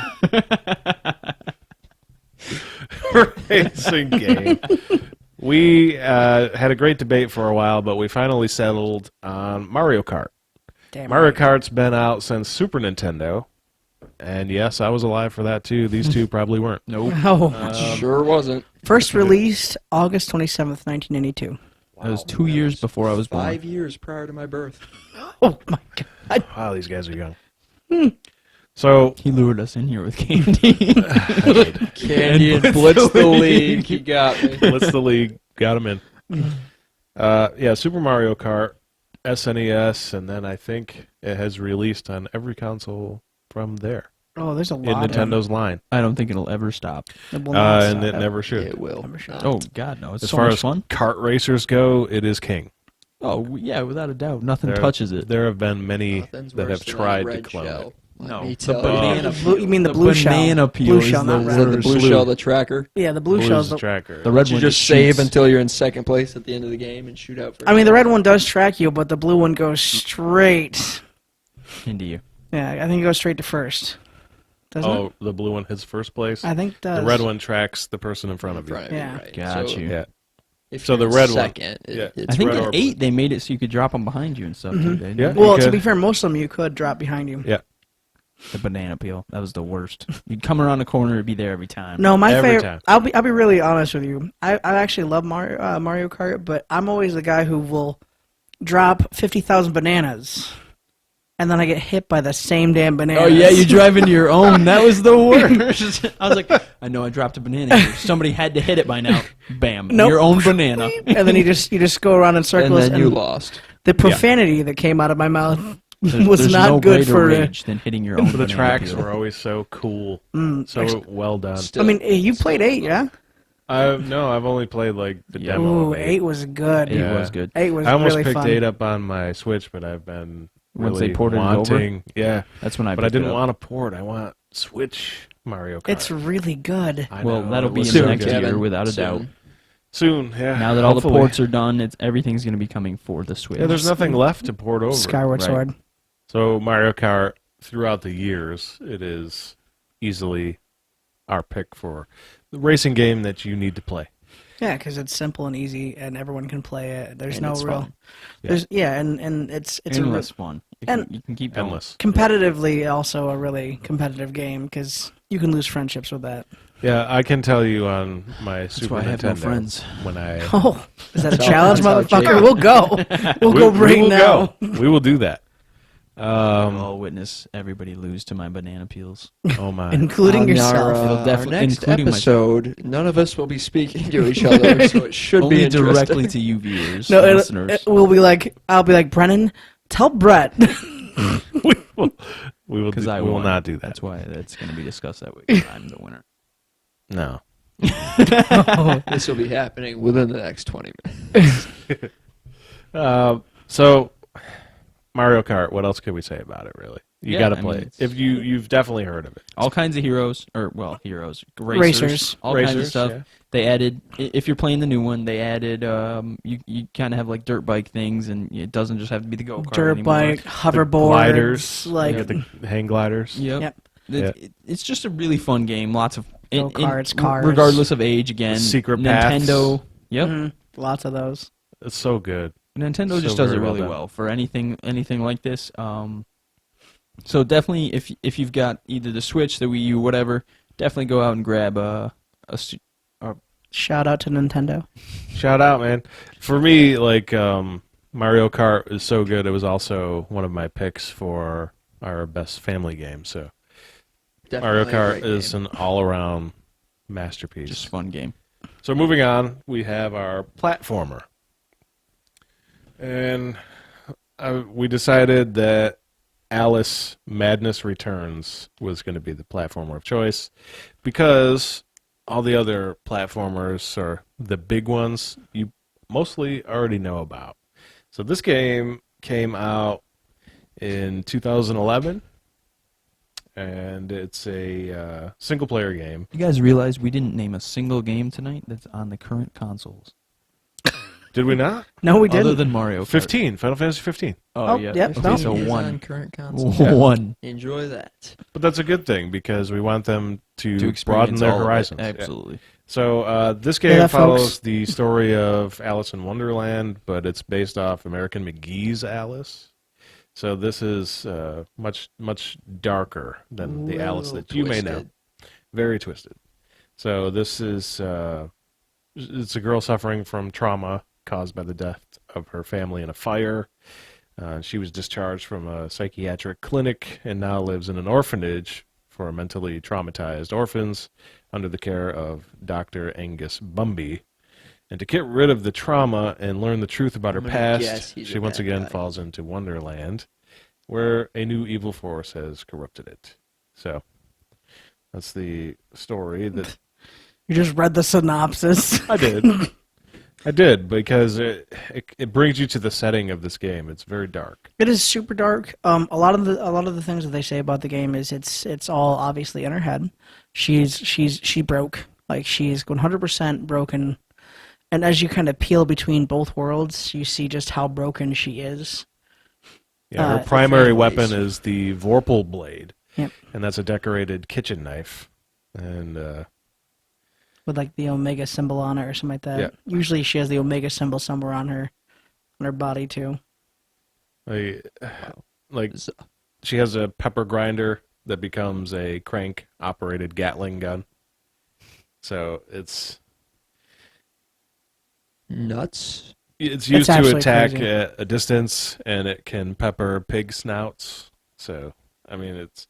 S2: Racing game. We had a great debate for a while, but we finally settled on Mario Kart.
S4: Damn
S2: Mario
S4: right.
S2: Kart's been out since Super Nintendo, and yes, I was alive for that too. These two probably weren't.
S3: Nope.
S4: Oh,
S5: Sure wasn't.
S4: first released August 27th, 1992.
S3: That was 2 years before I was born.
S5: 5 years prior to my birth.
S4: Oh my god.
S2: Wow, these guys are young. So
S3: He lured us in here with candy.
S5: Candy and Blitz the League. He got me.
S2: Blitz the league, got them in. Yeah, Super Mario Kart, SNES, and then I think it has released on every console from there
S4: Oh, there's a
S2: in
S4: lot.
S2: Nintendo's line,
S3: I don't think it'll ever stop.
S4: It will not
S2: and
S4: stop.
S2: it never should.
S5: It will.
S4: Never should.
S5: not.
S3: Oh God, no! It's
S2: As
S3: so
S2: far
S3: much
S2: as
S3: fun.
S2: kart racers go, it is king.
S3: Oh yeah, without a doubt, nothing
S2: There-
S3: touches it.
S2: There have been many
S5: Nothing's
S2: that
S5: worse
S2: have
S5: than
S2: tried
S5: that
S2: to
S5: red
S2: clone
S5: shell.
S2: it.
S5: Let
S3: No,
S5: me
S3: the
S5: tell
S3: banana
S5: you.
S4: You mean the
S3: The
S4: blue shell?
S3: banana peel
S4: Blue
S3: is
S4: shell,
S3: the
S4: not
S5: Is
S4: red.
S5: that the blue
S2: Blue.
S5: shell, the tracker?
S4: Yeah, the blue
S2: Blue's
S4: shell's
S2: the
S4: the.
S2: tracker.
S3: The red
S5: You
S3: one
S5: just
S3: shoots.
S5: save until you're in second place at the end of the game and shoot out for.
S4: I mean, the red one does track you, but the blue one goes straight.
S3: into you.
S4: Yeah, I think it goes straight to first. Doesn't it?
S2: Oh, the blue one hits first place.
S4: I think it does.
S2: The red one tracks the person in front of you.
S4: Yeah.
S5: right.
S3: Got
S5: So
S3: you.
S2: Yeah.
S5: if
S2: So
S5: you're
S2: the
S5: in
S2: red one-
S5: second,
S2: yeah.
S5: it's
S3: I think
S2: red
S3: in
S2: or
S3: 8 they made it so you could drop them behind you and stuff. Too, didn't
S2: Yeah.
S3: they?
S4: Well,
S2: You
S4: to
S2: could.
S4: be fair, most of them you could drop behind you.
S2: Yeah.
S3: The banana peel. That was the worst. You'd come around the corner, it'd be there every time.
S4: No, my
S2: Every
S4: favorite.
S2: time.
S4: I'll be really honest with you. I actually love Mario Kart, but I'm always the guy who will drop 50,000 bananas, and then I get hit by the same damn bananas.
S3: Oh yeah, you drive into your own. That was the worst. I was like, I know I dropped a banana here. Somebody had to hit it by now. Bam,
S4: Nope.
S3: your own banana.
S4: and then you just go around in
S5: and
S4: circles,
S5: then you lost.
S4: the profanity that came out of my mouth was
S3: There's
S4: not
S3: no
S4: good
S3: greater
S4: for.
S3: rage than hitting your own.
S2: But the
S3: banana
S2: tracks
S3: peel.
S2: were always so cool,
S4: Mm,
S2: so well done.
S5: Still,
S4: I mean, you played 8, yeah?
S2: No, I've only played like the
S3: Yeah.
S2: demo.
S4: Ooh,
S2: of
S4: 8 was good.
S3: It
S2: Yeah.
S3: was good.
S4: 8 was
S2: I almost
S4: really
S2: picked
S4: fun.
S2: 8 up on my Switch, but I've been
S3: Once
S2: really
S3: they ported it over?
S2: wanting. Yeah,
S3: That's when I.
S2: but I
S3: picked it
S2: didn't
S3: up.
S2: want to port. I want Switch Mario Kart.
S4: It's really good.
S2: I
S3: Well,
S2: know,
S3: that'll
S2: it
S3: be
S2: was
S3: in the
S2: so
S3: next
S2: good.
S3: year without a doubt.
S2: Soon, yeah.
S3: Now that all the
S2: hopefully.
S3: ports are done, everything's going to be coming for the Switch.
S2: Yeah, there's nothing left to port over.
S4: Skyward
S3: Right.
S4: Sword.
S2: So Mario Kart, throughout the years, it is easily our pick for the racing game that you need to play.
S4: Yeah, because it's simple and easy, and everyone can play it. There's
S5: And
S4: no
S5: it's
S4: real.
S5: fun.
S4: There's and it's a
S3: endless fun.
S4: and-
S3: You can keep going.
S2: Endless.
S4: competitively also a really competitive game because you can lose friendships with that.
S2: Yeah, I can tell you on my Super
S3: why I
S2: Nintendo
S3: have no friends.
S2: when I
S4: Oh, is that a
S5: That's
S4: challenge,
S5: how Jake-
S4: motherfucker? We'll go. We'll go right
S2: we will
S4: now.
S2: go. We will do that.
S3: I'll witness everybody lose to my banana peels.
S2: Oh my!
S4: Including
S5: On
S4: yourself.
S5: Our,
S3: It'll
S5: our next
S3: including
S5: episode, none of us will be speaking to each other, so it should
S3: Only
S5: be interesting.
S3: directly to you viewers,
S4: No,
S3: listeners.
S4: we'll be like, I'll be like, Brennan, tell Brett.
S2: we will. We will.
S3: Because
S2: Do,
S3: I
S2: we will
S3: won.
S2: not do that.
S3: That's why that's going to be discussed that week. I'm the winner.
S2: No.
S5: This will be happening within the next 20 minutes.
S2: So Mario Kart. What else could we say about it? Really, you
S3: Yeah,
S2: got to
S3: I
S2: play
S3: mean,
S2: it.
S3: it's-
S2: If you've definitely heard of it.
S3: All kinds of heroes, racers,
S4: Racers.
S3: all kinds of
S2: Racers,
S3: stuff.
S2: yeah.
S3: They added, if you're playing the new one, they added, you kind of have like dirt bike things, and it doesn't just have to be the go-kart
S4: Dirt
S3: anymore.
S4: bike, hoverboards,
S2: Gliders,
S4: like
S2: you got the hang gliders.
S3: Yep.
S4: Yep.
S3: It's just a really fun game. Lots of
S4: Go-karts, cars.
S3: regardless of age. Again,
S2: Secret
S3: Nintendo.
S2: paths.
S3: Yep.
S4: mhm, lots of those.
S2: It's so good.
S3: Nintendo
S2: So
S3: just does it
S2: very well
S3: really
S2: done.
S3: well for anything like this. So definitely, if you've got either the Switch, the Wii U, whatever, definitely go out and grab
S4: Shout out to Nintendo.
S2: Shout out, man. For me, like Mario Kart is so good. It was also one of my picks for our best family game. So Mario
S5: Definitely a
S2: Kart
S5: great
S2: is
S5: game.
S2: an all-around masterpiece.
S3: just fun game.
S2: So moving on, we have our platformer, and we decided that Alice Madness Returns was going to be the platformer of choice because all the other platformers, or the big ones, you mostly already know about. So this game came out in 2011, and it's a single-player game.
S3: You guys realize we didn't name a single game tonight that's on the current consoles,
S2: Did we not?
S4: No, we
S3: other
S4: didn't.
S3: than Mario Kart.
S2: 15, Final Fantasy 15.
S3: Oh,
S4: Oh,
S3: yeah.
S4: yep,
S3: Okay,
S4: no.
S3: so
S5: It is on
S3: one.
S5: current consoles.
S2: Yeah.
S3: One.
S5: Enjoy that.
S2: But that's a good thing because we want them to,
S3: To
S2: broaden
S3: experience
S2: their
S3: all of it.
S2: horizons. Yeah.
S3: Absolutely.
S2: So this
S4: Hear
S2: game
S4: that,
S2: follows
S4: folks?
S2: the story of Alice in Wonderland, but it's based off American McGee's Alice. So this is much darker than the Alice that you may know.
S5: Twisted.
S2: Very twisted. So this is it's a girl suffering from trauma caused by the death of her family in a fire. She was discharged from a psychiatric clinic and now lives in an orphanage for mentally traumatized orphans under the care of Dr. Angus Bumby. And to get rid of the trauma and learn the truth about her
S5: I'm gonna guess
S2: past,
S5: he's
S2: she
S5: a
S2: once
S5: bad
S2: again
S5: guy.
S2: falls into Wonderland, where a new evil force has corrupted it. So that's the story that
S4: You just read the synopsis.
S2: I did. I did, because it brings you to the setting of this game. It's very dark.
S4: It is super dark. A lot of the things that they say about the game is it's all obviously in her head. She broke, like she's 100% broken. And as you kind of peel between both worlds, you see just how broken she is.
S2: Yeah, her
S4: The
S2: primary
S5: families.
S2: weapon is the Vorpal blade,
S4: Yep.
S2: and that's a decorated kitchen knife. And
S4: With like the Omega symbol on it or something like that.
S2: Yeah.
S4: Usually she has the Omega symbol somewhere on her body too.
S2: like she has a pepper grinder that becomes a crank-operated Gatling gun. So it's
S5: Nuts.
S2: used to
S4: absolutely
S2: attack
S4: crazy.
S2: at a distance, and it can pepper pig snouts. So I mean, it's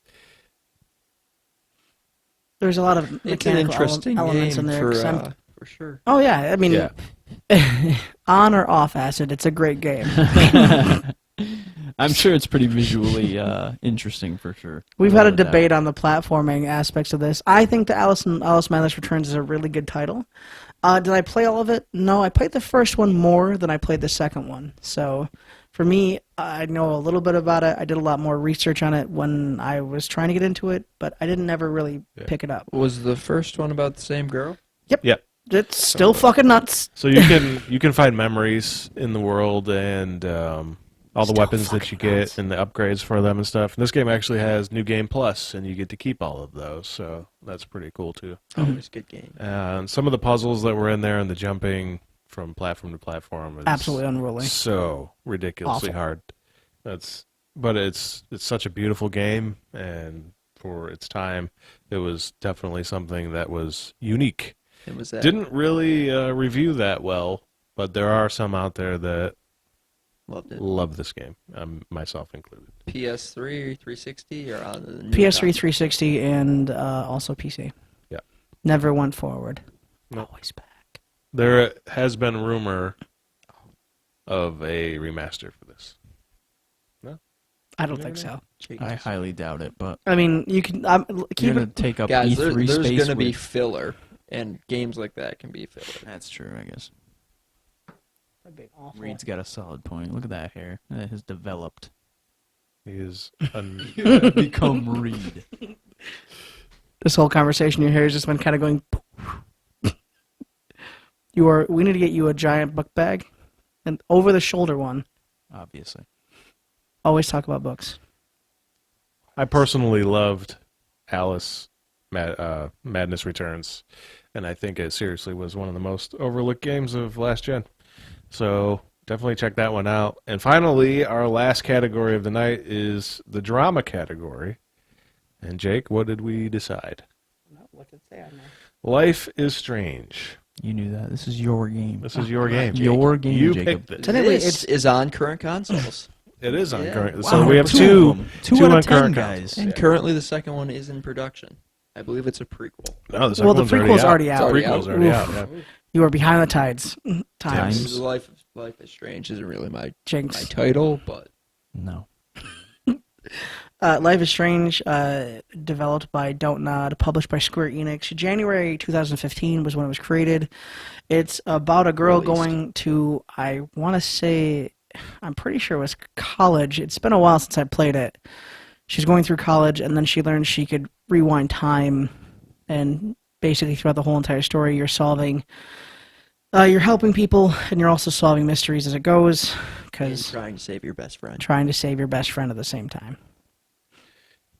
S4: There's a lot of
S5: It's an
S4: mechanical
S5: interesting
S4: elements
S5: game
S4: in there. 'cause
S5: for sure.
S4: oh yeah, I mean,
S2: yeah.
S4: on or off acid, it's a great game.
S3: I'm sure it's pretty visually interesting for sure.
S4: We've had a
S3: Without doubt.
S4: debate on the platforming aspects of this. I think the Alice Madness Returns is a really good title. Did I play all of it? No, I played the first one more than I played the second one. So, For me, I know a little bit about it. I did a lot more research on it when I was trying to get into it, but I didn't ever really pick it up.
S5: Was the first one about the same girl?
S2: Yep.
S4: It's still fucking nuts.
S2: So you can find memories in the world and all the
S4: Still
S2: weapons that you
S4: fucking
S2: get
S4: nuts.
S2: and the upgrades for them and stuff. And this game actually has New Game Plus, and you get to keep all of those. So that's pretty cool too.
S5: Always good game.
S2: And some of the puzzles that were in there and the jumping from platform to platform is
S4: Absolutely unruly.
S2: so ridiculously
S4: Awful.
S2: hard. But it's such a beautiful game, and for its time, it was definitely something that was unique.
S5: It was that.
S2: Didn't really review that well, but there are some out there that
S5: Loved it.
S2: love this game, myself included.
S5: PS3, 360, or on the new
S4: PS3,
S5: console?
S4: 360, and also PC.
S2: Yeah.
S4: Never went forward.
S2: Nope.
S4: Always back.
S2: There has been rumor of a remaster for this.
S4: I don't think so.
S3: I highly doubt it, but
S4: I mean, you can keep
S3: you're gonna
S4: it.
S3: take up
S5: Guys,
S3: E3
S5: there's
S3: space.
S5: going to be
S3: with-
S5: filler, and games like that can be filler.
S3: That's true, I guess. Reed's got a solid point. Look at that hair. That has developed.
S2: He is
S3: Become Reed.
S4: This whole conversation, your hair has just been kind of going. We need to get you a giant book bag, and over the shoulder one.
S3: Obviously.
S4: Always talk about books.
S2: I personally loved Alice Madness Returns, and I think it seriously was one of the most overlooked games of last gen. So definitely check that one out. And finally, our last category of the night is the drama category. And Jake, what did we decide? Life is Strange.
S3: You knew that. This is your game.
S2: This is your game. Jake.
S3: Your game,
S2: You
S3: Jacob.
S2: picked it.
S4: Technically,
S5: This is on current consoles.
S2: It is on
S5: Yeah.
S2: current.
S3: Wow,
S2: So we have
S3: two
S2: two.
S3: of them. Two
S2: two
S3: out
S2: on
S3: of 10,
S2: current
S3: guys.
S2: consoles.
S5: And
S2: Yeah.
S5: currently the second one is in production. I believe it's a prequel.
S2: No, the second
S4: Well, the
S2: one's
S4: prequel's already
S5: out.
S2: The
S5: It's already
S2: prequel's
S5: out.
S2: already
S4: Oof.
S2: out. Yeah.
S4: You are behind the tides.
S3: Times.
S5: Life is Strange isn't really my
S4: Jinx.
S5: title, but
S3: No.
S4: Life is Strange, developed by Don't Nod, published by Square Enix. January 2015 was when it was created. It's about a girl
S5: Released.
S4: going to, I want to say, I'm pretty sure it was college. It's been a while since I played it. She's going through college, and then she learned she could rewind time, and basically throughout the whole entire story, you're helping people, and you're also solving mysteries as it goes,
S5: and
S4: because
S5: trying to save your best friend.
S4: trying to save your best friend at the same time.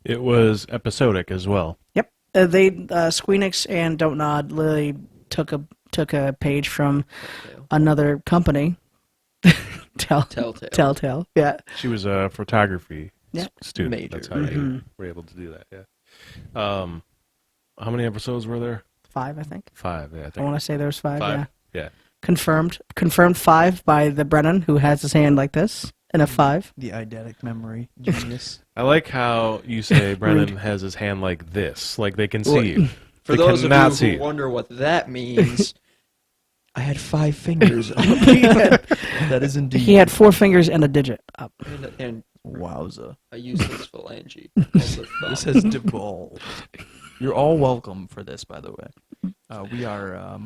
S2: It was episodic as well.
S4: Yep. Squeenix and Don't Nod literally took a page from another company. Telltale. Yeah.
S2: She was a photography
S4: Yeah.
S2: student.
S5: Major.
S2: That's how they
S4: Mhm.
S2: were able to do that. Yeah. How many episodes were there?
S4: 5, I think.
S2: 5. Yeah, I
S4: I
S2: think.
S4: want to say there was 5.
S2: 5.
S4: Yeah.
S2: Yeah.
S4: Confirmed 5 by the Brennon, who has his hand like this, and a 5.
S3: The eidetic memory. Genius.
S2: I like how you say Brennan has his hand like this, like they can see
S5: Well,
S2: you.
S5: For
S2: They
S5: those of
S2: cannot
S5: you
S2: see
S5: who
S2: you.
S5: wonder what that means, I had 5 fingers up
S3: That is indeed.
S4: He had 4 fingers and a digit up.
S5: and
S3: Wowza.
S5: a useless phalange. of the thumb.
S3: This has devolved. You're all welcome for this, by the way. We are,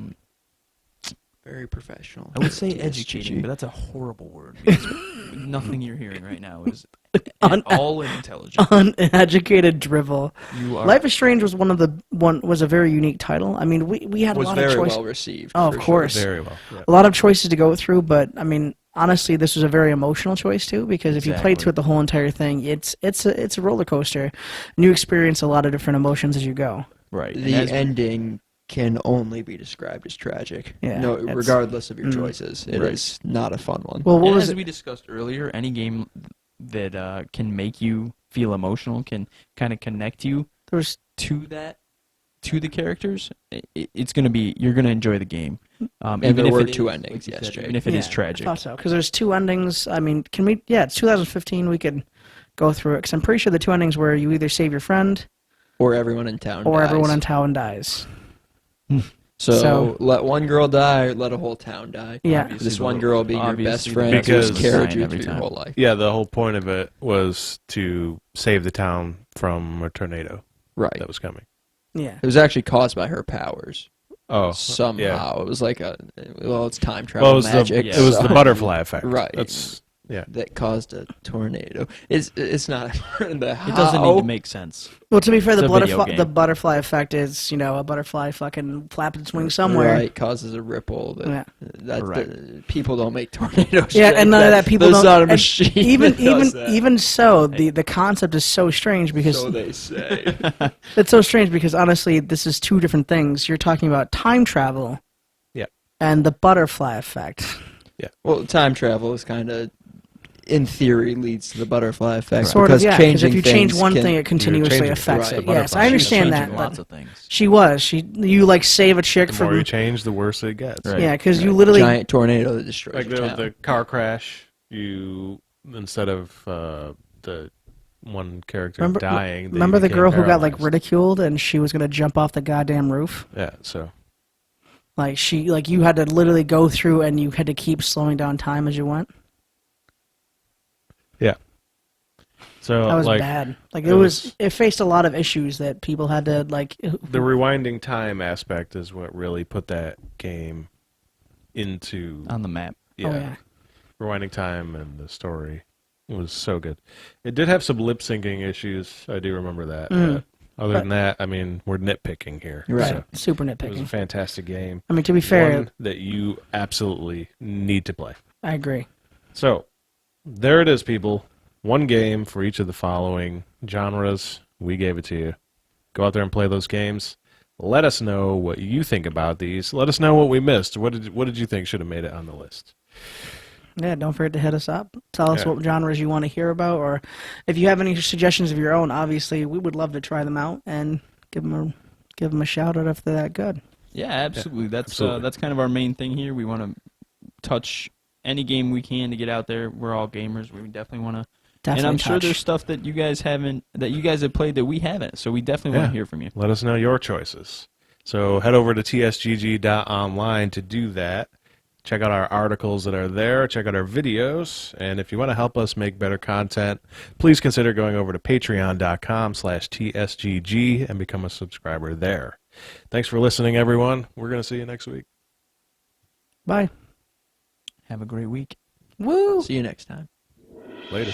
S5: Very professional.
S3: I would say
S5: TSGG.
S3: educating, but that's a horrible word. Because nothing you're hearing right now is at all intelligent.
S4: Uneducated drivel.
S3: You are.
S4: Life is Strange was was a very unique title. I mean, we had a
S5: was
S4: lot of
S5: very
S4: choices.
S5: well received.
S4: Oh, of
S5: for sure.
S4: course.
S2: Very well. Yeah.
S4: A lot of choices to go through, but I mean, honestly, this was a very emotional choice too, because if you play
S3: Exactly.
S4: through it the whole entire thing, it's a roller coaster, and you experience a lot of different emotions as you go.
S3: Right. and
S5: The
S3: as we-
S5: ending can only be described as tragic.
S4: Yeah,
S5: No,
S4: it's-
S5: regardless of your choices, it is
S3: Right.
S5: not a fun one.
S4: Well, what
S3: and
S4: was
S3: as
S4: it?
S3: we discussed earlier, any game that can make you feel emotional can kind of connect you
S4: There was
S3: to the characters. It's gonna be you're gonna enjoy the game.
S5: And
S3: Even
S5: there
S3: if
S5: were
S3: it
S5: two
S3: is,
S5: endings,
S3: like you
S5: yes,
S3: said,
S5: Jake.
S3: even if it is
S4: I
S3: tragic.
S4: thought so, because there's 2 endings. I mean, can we? Yeah, it's 2015. We could go through it, because I'm pretty sure the 2 endings were you either save your friend
S5: Or everyone in town
S4: or
S5: dies.
S4: everyone in town dies.
S5: So let one girl die, or let a whole town die.
S4: Yeah.
S3: Obviously,
S5: This one girl being your best
S3: obviously the
S5: friend
S3: best
S2: Because-
S5: who's
S3: girl
S5: carried
S3: dying
S5: you
S3: every
S5: through your
S3: time.
S5: whole life.
S2: Yeah, the whole point of it was to save the town from a tornado
S5: Right.
S2: that was coming.
S4: Yeah.
S5: It was actually caused by her powers.
S2: Oh,
S5: Somehow.
S2: yeah.
S5: It was like it's time travel
S2: Well, it was
S5: magic.
S2: it was the
S5: so-
S2: butterfly effect.
S5: Right.
S2: That's Yeah.
S5: that caused a tornado. It's not important.
S3: It doesn't need to make sense.
S4: Well, to be fair,
S3: It's
S4: the
S3: a video
S4: butterfly
S3: game.
S4: the butterfly effect is, a butterfly fucking flapping its wings somewhere.
S5: Right, causes a ripple.
S4: Yeah.
S5: People don't make tornadoes.
S4: Yeah,
S5: like
S4: and none of that people
S5: There's
S4: don't.
S5: not a
S4: and
S5: machine.
S4: Even
S5: that does that.
S4: even so, the concept is so strange because
S5: So they say.
S4: it's so strange because honestly, this is two different things. You're talking about time travel.
S2: Yeah.
S4: And the butterfly effect.
S5: Well, time travel is kind of, in theory, leads to the butterfly effect.
S4: Sort
S5: because
S4: of, yeah. Because
S5: changing
S4: if you change
S5: things
S4: one
S5: can-
S4: thing, it continuously
S2: changing
S4: affects
S2: the
S4: it.
S2: butterfly.
S4: Yes, I
S2: She's
S4: understand
S3: Changing
S4: that.
S3: lots
S4: But
S3: of things.
S4: she was. You like save a chick
S2: The more
S4: from.
S2: you change, the worse it gets.
S3: Right.
S4: Yeah, because you literally.
S5: giant tornado that destroys
S2: Like
S5: your
S2: the,
S5: town.
S2: the car crash, you instead of the one character dying. they
S4: Remember the
S2: became
S4: girl who got like
S2: paralyzed.
S4: ridiculed and she was gonna jump off the goddamn roof?
S2: Yeah, so
S4: Like you had to literally go through and you had to keep slowing down time as you went.
S2: yeah. So
S4: That was
S2: like
S4: bad. Like
S2: it was-
S4: it faced a lot of issues that people had to like.
S2: the rewinding time aspect is what really put that game into
S3: On the map.
S2: yeah,
S4: Oh yeah.
S2: rewinding time and the story was so good. It did have some lip syncing issues. I do remember that. But other than that, I mean, we're nitpicking here.
S5: Right.
S2: So
S4: Super
S2: it was a
S4: nitpicking.
S2: fantastic game.
S4: I mean, to be fair,
S2: One that you absolutely need to play.
S4: I agree.
S2: So, there it is, people. One game for each of the following genres. We gave it to you. Go out there and play those games. Let us know what you think about these. Let us know what we missed. What did you think should have made it on the list?
S4: Yeah, don't forget to hit us up. Tell us
S2: Yeah.
S4: what genres you want to hear about, or if you have any suggestions of your own. Obviously, we would love to try them out and give them a shout out if they're that good.
S3: Yeah, absolutely.
S2: absolutely.
S3: That's kind of our main thing here. We want to touch any game we can to get out there. We're all gamers. We definitely want to.
S4: Definitely
S3: And I'm sure
S4: touch.
S3: there's stuff that you guys have played that we haven't. So we definitely want
S2: Yeah.
S3: to hear from you.
S2: Let us know your choices. So head over to tsgg.online to do that. Check out our articles that are there. Check out our videos. And if you want to help us make better content, please consider going over to patreon.com/TSGG and become a subscriber there. Thanks for listening, everyone. We're going to see you next week.
S4: Bye.
S3: Have a great week.
S4: Woo.
S5: See you next time.
S2: Later.